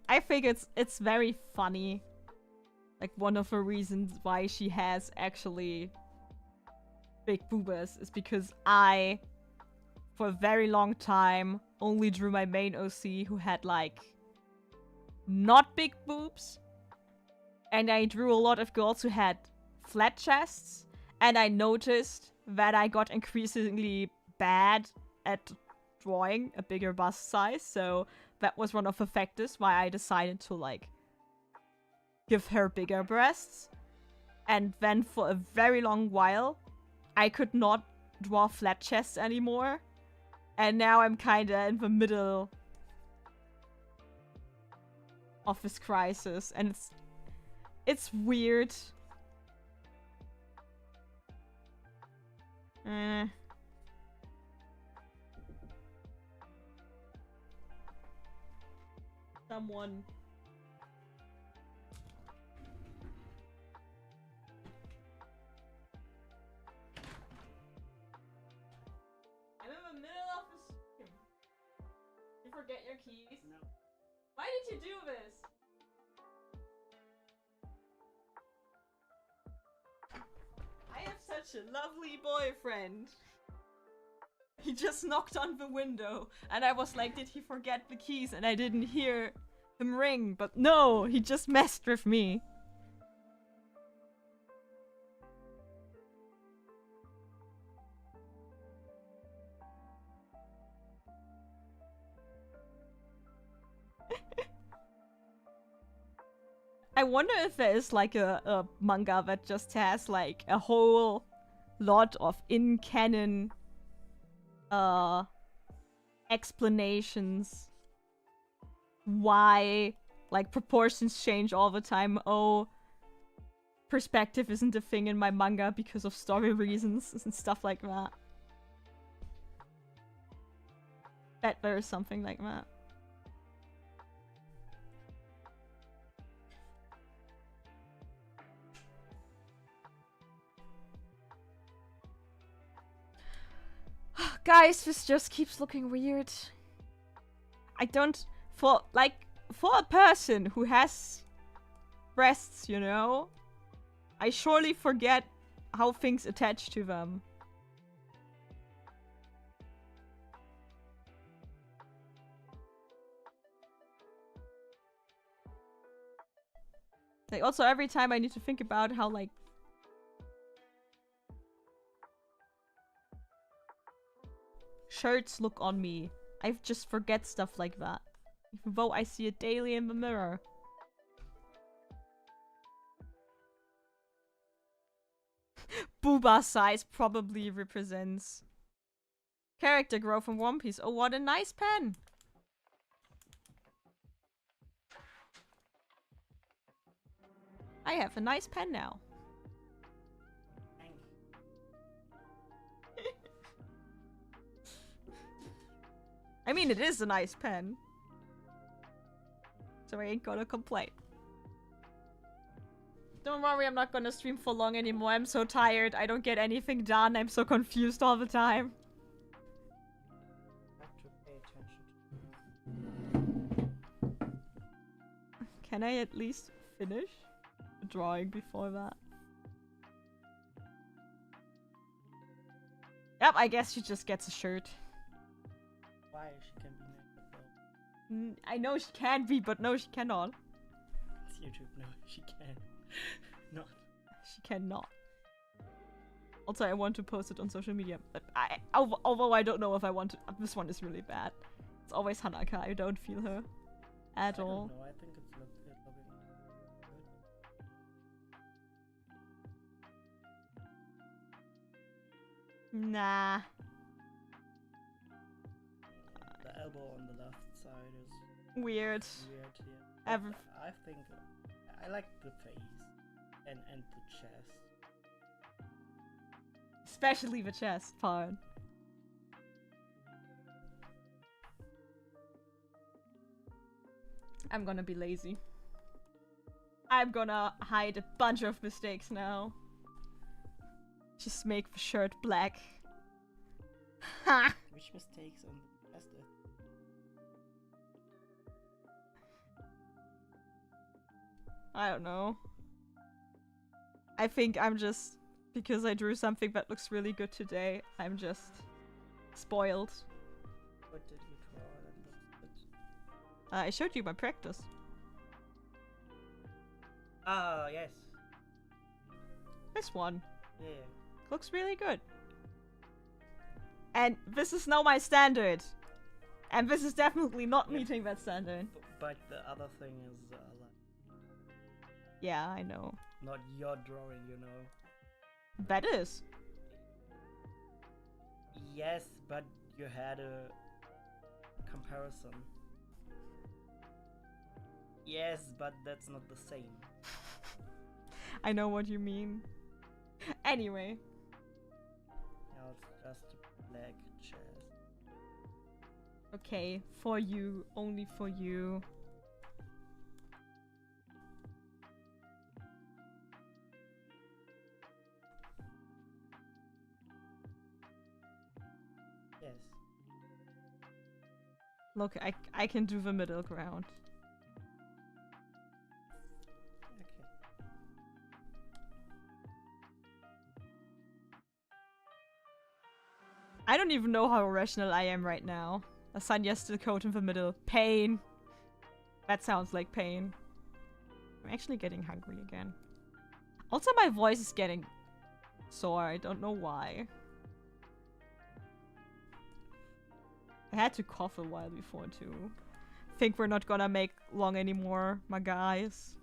I think it's very funny. Like one of the reasons why she has actually big boobas is because I, for a very long time, only drew my main OC who had like not big boobs. And I drew a lot of girls who had flat chests. And I noticed that I got increasingly bad at drawing a bigger bust size. So that was one of the factors why I decided to like give her bigger breasts. And then for a very long while, I could not draw flat chests anymore. And now I'm kinda in the middle of this crisis. And it's weird. Someone. I'm in the middle of the stream. You forget your keys? No. Why did you do this? I have such a lovely boyfriend. He just knocked on the window and I was like, did he forget the keys? And I didn't hear him ring, but no, he just messed with me. I wonder if there is like a manga that just has like a whole lot of in-canon explanations why like proportions change all the time. Oh, perspective isn't a thing in my manga because of story reasons and stuff like that. Bet there is something like that. Guys, this just keeps looking weird. I don't... For a person who has breasts, you know, I surely forget how things attach to them. Like, also every time I need to think about how, like... shirts look on me. I just forget stuff like that. Even though I see it daily in the mirror. Booba size probably represents character growth from One Piece. Oh, what a nice pen! I have a nice pen now. I mean, it is a nice pen. So I ain't gonna complain. Don't worry, I'm not gonna stream for long anymore. I'm so tired. I don't get anything done. I'm so confused all the time. I have to pay attention to. Can I at least finish the drawing before that? Yep, I guess she just gets a shirt. Why she can be naked though? I know she can be, but no, she cannot. It's YouTube. No, she can. Not. She cannot. Also, I want to post it on social media, but although I don't know if I want to. This one is really bad. It's always Hanaka. I don't feel her at all. No, I think it's looking good. Nah. The elbow on the left side is Weird. weird here. Ever. I think I like the face and the chest. Especially the chest part. I'm gonna be lazy. I'm gonna hide a bunch of mistakes now. Just make the shirt black. Ha! Which mistakes on the chest? I don't know. I think I'm just... Because I drew something that looks really good today, I'm just... spoiled. What did you draw that looks good? I showed you my practice. Ah, yes. This one. Yeah. Looks really good. And this is now my standard. And this is definitely not Yeah. meeting that standard. But the other thing is like Yeah, I know. not your drawing, you know. That is. Yes, but you had a comparison. Yes, but that's not the same. I know what you mean. Anyway. Now it's just a black chest. Okay, for you. Only for you. Yes. Look, I can do the middle ground. Okay. I don't even know how irrational I am right now. Asanya's still caught in the middle. Pain. That sounds like pain. I'm actually getting hungry again. Also, my voice is getting sore. I don't know why. I had to cough a while before too. Think we're not gonna make long anymore, my guys.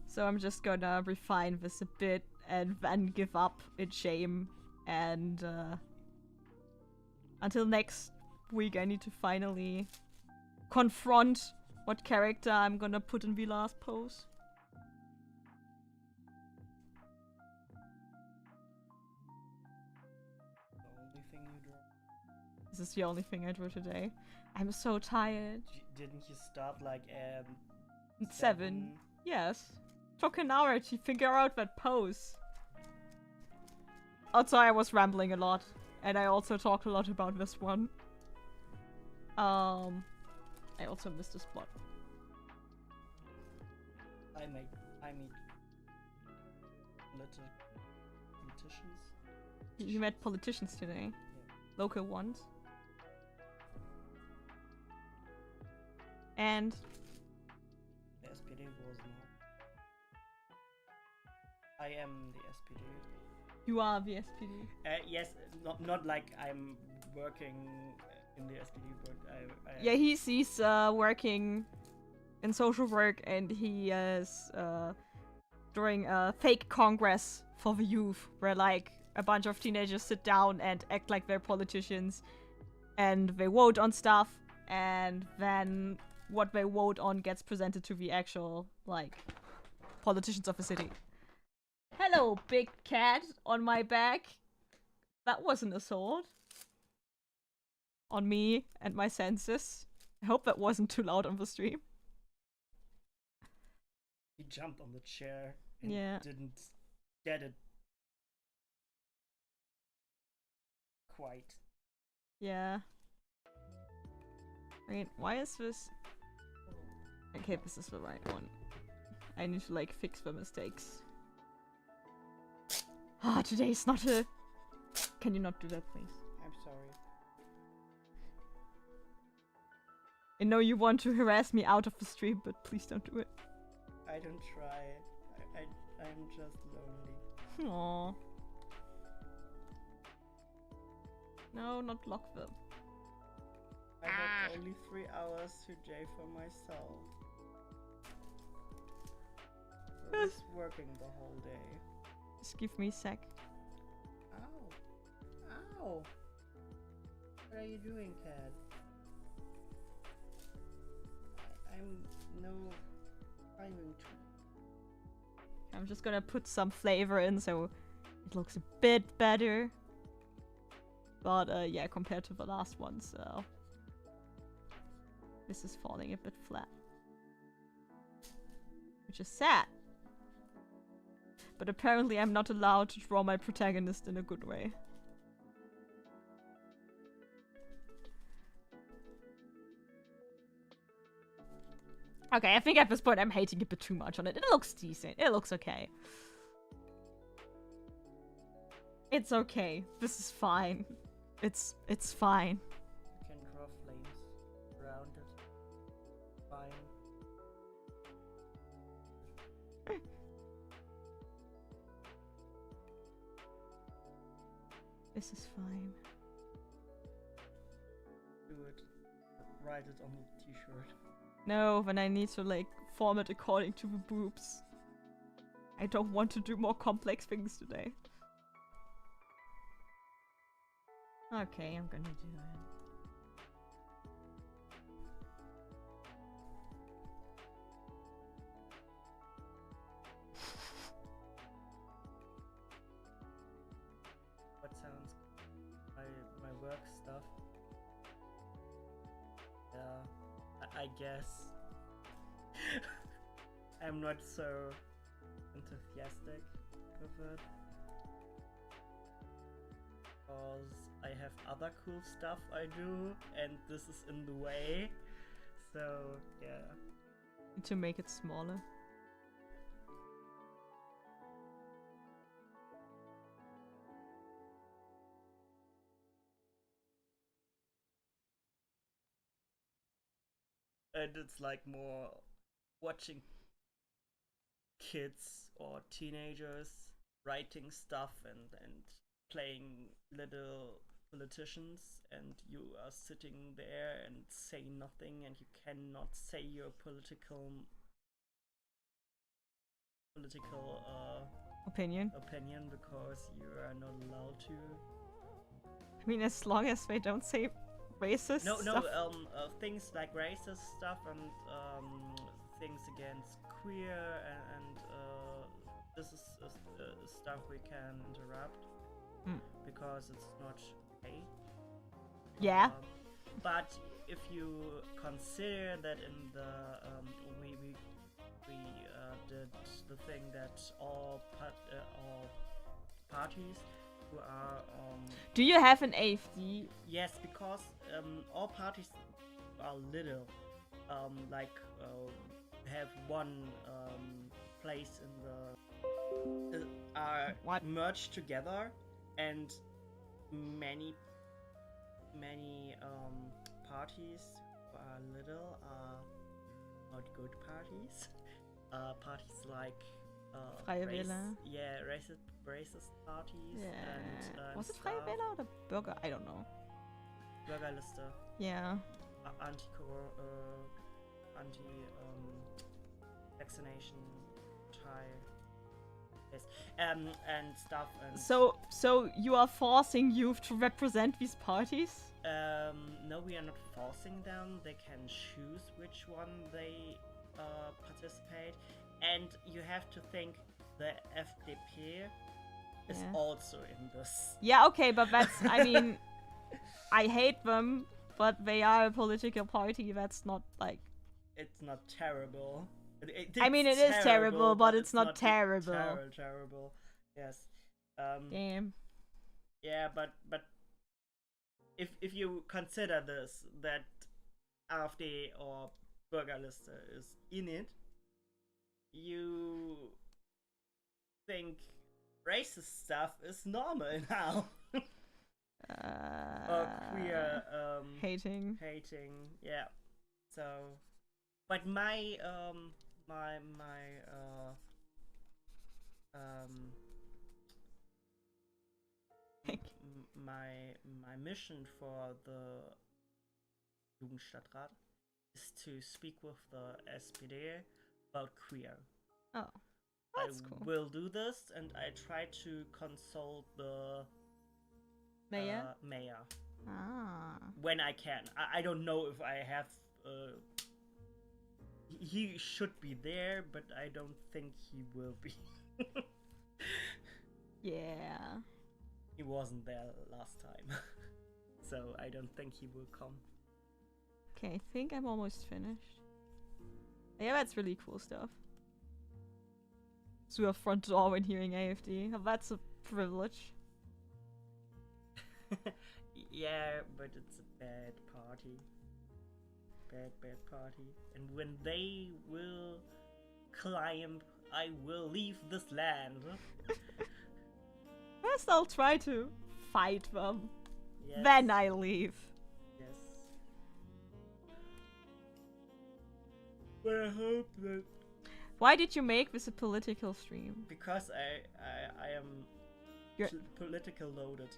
So I'm just gonna refine this a bit and then give up in shame. And until next week I need to finally confront what character I'm gonna put in the last pose. The only thing you draw. This is the only thing I do today. I'm so tired. Didn't you start like 7. Yes. Took an hour to figure out that pose. Also, I was rambling a lot. And I also talked a lot about this one. I also missed a spot. I meet politicians. You met politicians today? Yeah. Local ones? And The SPD was not. I am the SPD. you are the SPD. Yes, not like I'm working in the SPD, but I Yeah, he's working in social work, and he is doing a fake congress for the youth, where like a bunch of teenagers sit down and act like they're politicians, and they vote on stuff, and then what they vote on gets presented to the actual like politicians of the city. Hello, big cat on my back. That was an assault on me and my senses. I hope that wasn't too loud on the stream. He jumped on the chair and Yeah. didn't get it quite. Yeah. Wait, why is this? Okay, this is the right one. I need to like fix the mistakes. Ah, today's not a... Can you not do that, please? I'm sorry. I know you want to harass me out of the stream, but please don't do it. I don't try. I'm just lonely. Aww. No, not lock them. I had only 3 hours today for myself. I was working the whole day. Just give me a sec. Ow. Ow. What are you doing, cat? I'm no climbing tree. I'm just gonna put some flavor in so it looks a bit better. But yeah, compared to the last one, so this is falling a bit flat. Which is sad. But apparently I'm not allowed to draw my protagonist in a good way. Okay, I think at this point I'm hating a bit too much on it. It looks decent. It looks okay. It's okay. This is fine. It's fine. You can draw flames around it. Fine. This is fine. Do it. Write it on the t-shirt. No, then I need to like form it according to the boobs. I don't want to do more complex things today. Okay, I'm gonna do it. What sounds my work stuff? Yeah, I guess. I'm not so enthusiastic with it. Because I have other cool stuff I do, and this is in the way. So, yeah. Need to make it smaller. And it's like more watching kids or teenagers writing stuff and playing little politicians, and you are sitting there and say nothing, and you cannot say your political Opinion. opinion because you are not allowed to. I mean, as long as they don't say racist No, stuff. things like racist stuff and things against queer and this is stuff we can interrupt because it's not okay. Yeah. But if you consider that in the we did the thing that all parties who are Do you have an AFD? yes, because all parties are little, like have one place in the are What? merged together, and many parties who are little are not good parties. Parties like Freie Wähler. yeah, racist parties. Yeah. And Was it stuff. Freie Wähler oder Bürger? I don't know. Bürgerliste, Yeah. anti vaccination tie. Yes. And stuff. And So you are forcing youth to represent these parties? no, we are not forcing them. They can choose which one they participate, and you have to think the FDP is Yeah. also in this. Yeah, okay, but that's, I mean, I hate them, but they are a political party. That's not like... It's not terrible. I mean, it is terrible, but it's not terrible. Terrible. Yes. Damn. Yeah, but if you consider this, that AfD or Bürgerliste is in it, you think racist stuff is normal now. Or queer Hating. yeah. So, but my mission for the Jugendstadtrat is to speak with the SPD about queer. Oh, that's cool. I will do this, and I try to consult the Mayor? mayor Ah. when I can. I don't know if I have. He should be there, but I don't think he will be. Yeah. He wasn't there last time, so I don't think he will come. Okay, I think I'm almost finished. Yeah, that's really cool stuff. So a front door when hearing AFD. That's a privilege. Yeah, but it's a bad party. Bad party. And when they will climb, I will leave this land. First I'll try to fight them. Yes. Then I leave. Yes. But I hope that... Why did you make this a political stream? Because I am political loaded.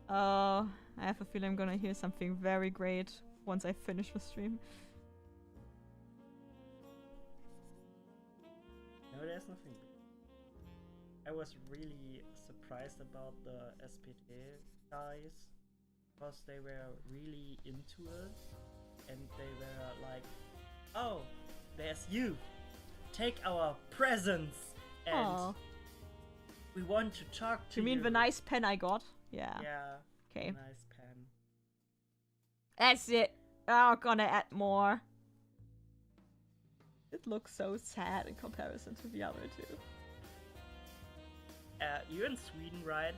Oh, I have a feeling I'm gonna hear something very great once I finish the stream. No, there's nothing. I was really surprised about the SPD guys, because they were really into it, and they were like, oh, there's you, take our presents, and Aw. we want to talk to you. You mean the nice pen I got? Yeah. Yeah. Okay. Nice pen. That's it. Oh, gonna add more. It looks so sad in comparison to the other two. You're in Sweden, right?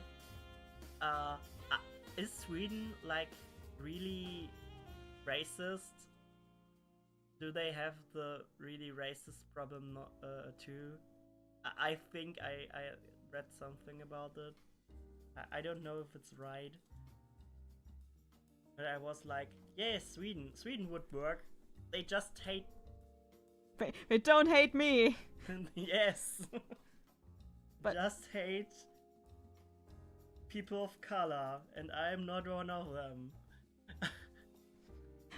Is Sweden like really racist? Do they have the really racist problem too? I think I read something about it. I don't know if it's right. But I was like, yeah, Sweden would work. They just hate... They don't hate me! Yes! But just hate people of color, and I'm not one of them.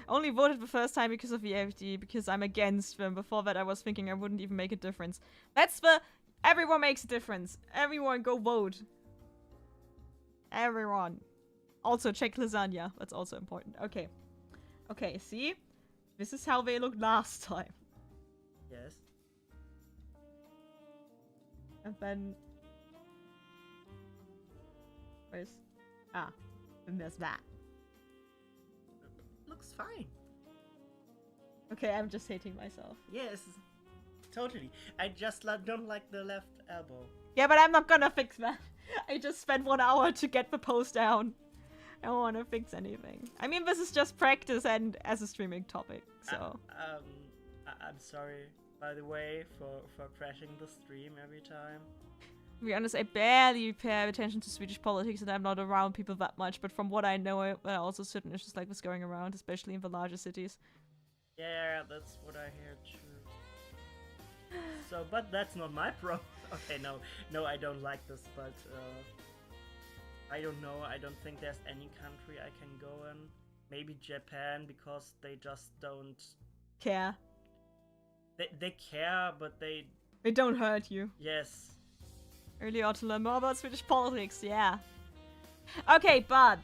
Only voted the first time because of the AfD, because I'm against them. Before that I was thinking I wouldn't even make a difference. That's the... Everyone makes a difference. Everyone go vote. Everyone. Also check lasagna. That's also important. Okay. Okay, see? This is how they looked last time. Yes. And then... Where's... Ah. And there's that. looks fine. Okay, I'm just hating myself. Yes, totally. I just don't like the left elbow. Yeah, but I'm not gonna fix that. I just spent 1 hour to get the pose down. I don't want to fix anything. I mean, this is just practice and as a streaming topic, so. I'm sorry, by the way, for crashing the stream every time. To be honest, I barely pay attention to Swedish politics and I'm not around people that much, but from what I know, I also certain issues like this going around, especially in the larger cities. Yeah, that's what I hear too. So, but that's not my problem. Okay, no, I don't like this, but I don't know. I don't think there's any country I can go in. Maybe Japan, because they just don't care. They care, but they don't hurt you. Yes. Really ought to learn more about Swedish politics, yeah. Okay, but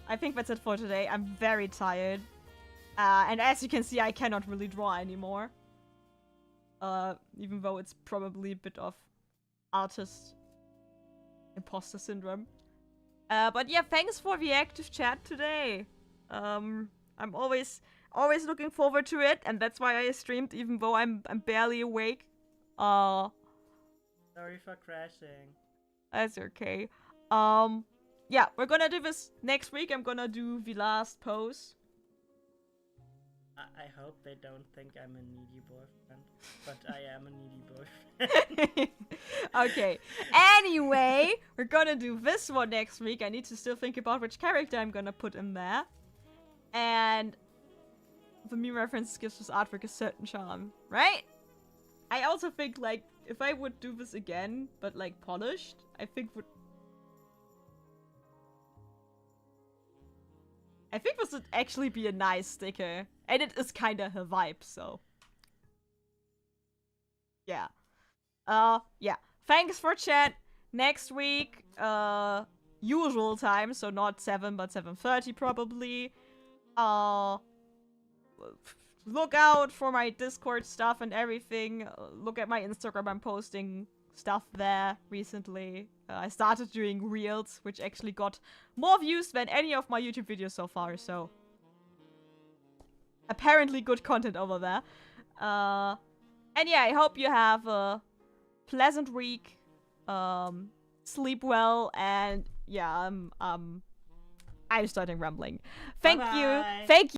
I think that's it for today. I'm very tired. And as you can see, I cannot really draw anymore. Even though it's probably a bit of artist imposter syndrome. But yeah, thanks for the active chat today. I'm always looking forward to it, and that's why I streamed, even though I'm barely awake. Sorry for crashing. That's okay. Yeah, we're gonna do this next week. I'm gonna do the last pose. I hope they don't think I'm a needy boyfriend, but I am a needy boyfriend. Okay. Anyway, we're gonna do this one next week. I need to still think about which character I'm gonna put in there. And the meme reference gives this artwork a certain charm, right? I also think, like, if I would do this again, but, like, polished, I think this would actually be a nice sticker. And it is kinda her vibe, so. Yeah. Yeah. Thanks for chat. Next week, usual time, so not 7, but 7:30 probably. Look out for my Discord stuff and everything. Look at my Instagram, I'm posting stuff there recently. I started doing reels, which actually got more views than any of my YouTube videos so far, so. Apparently good content over there. And yeah, I hope you have a pleasant week. Sleep well, and yeah, I'm starting rambling. Thank you.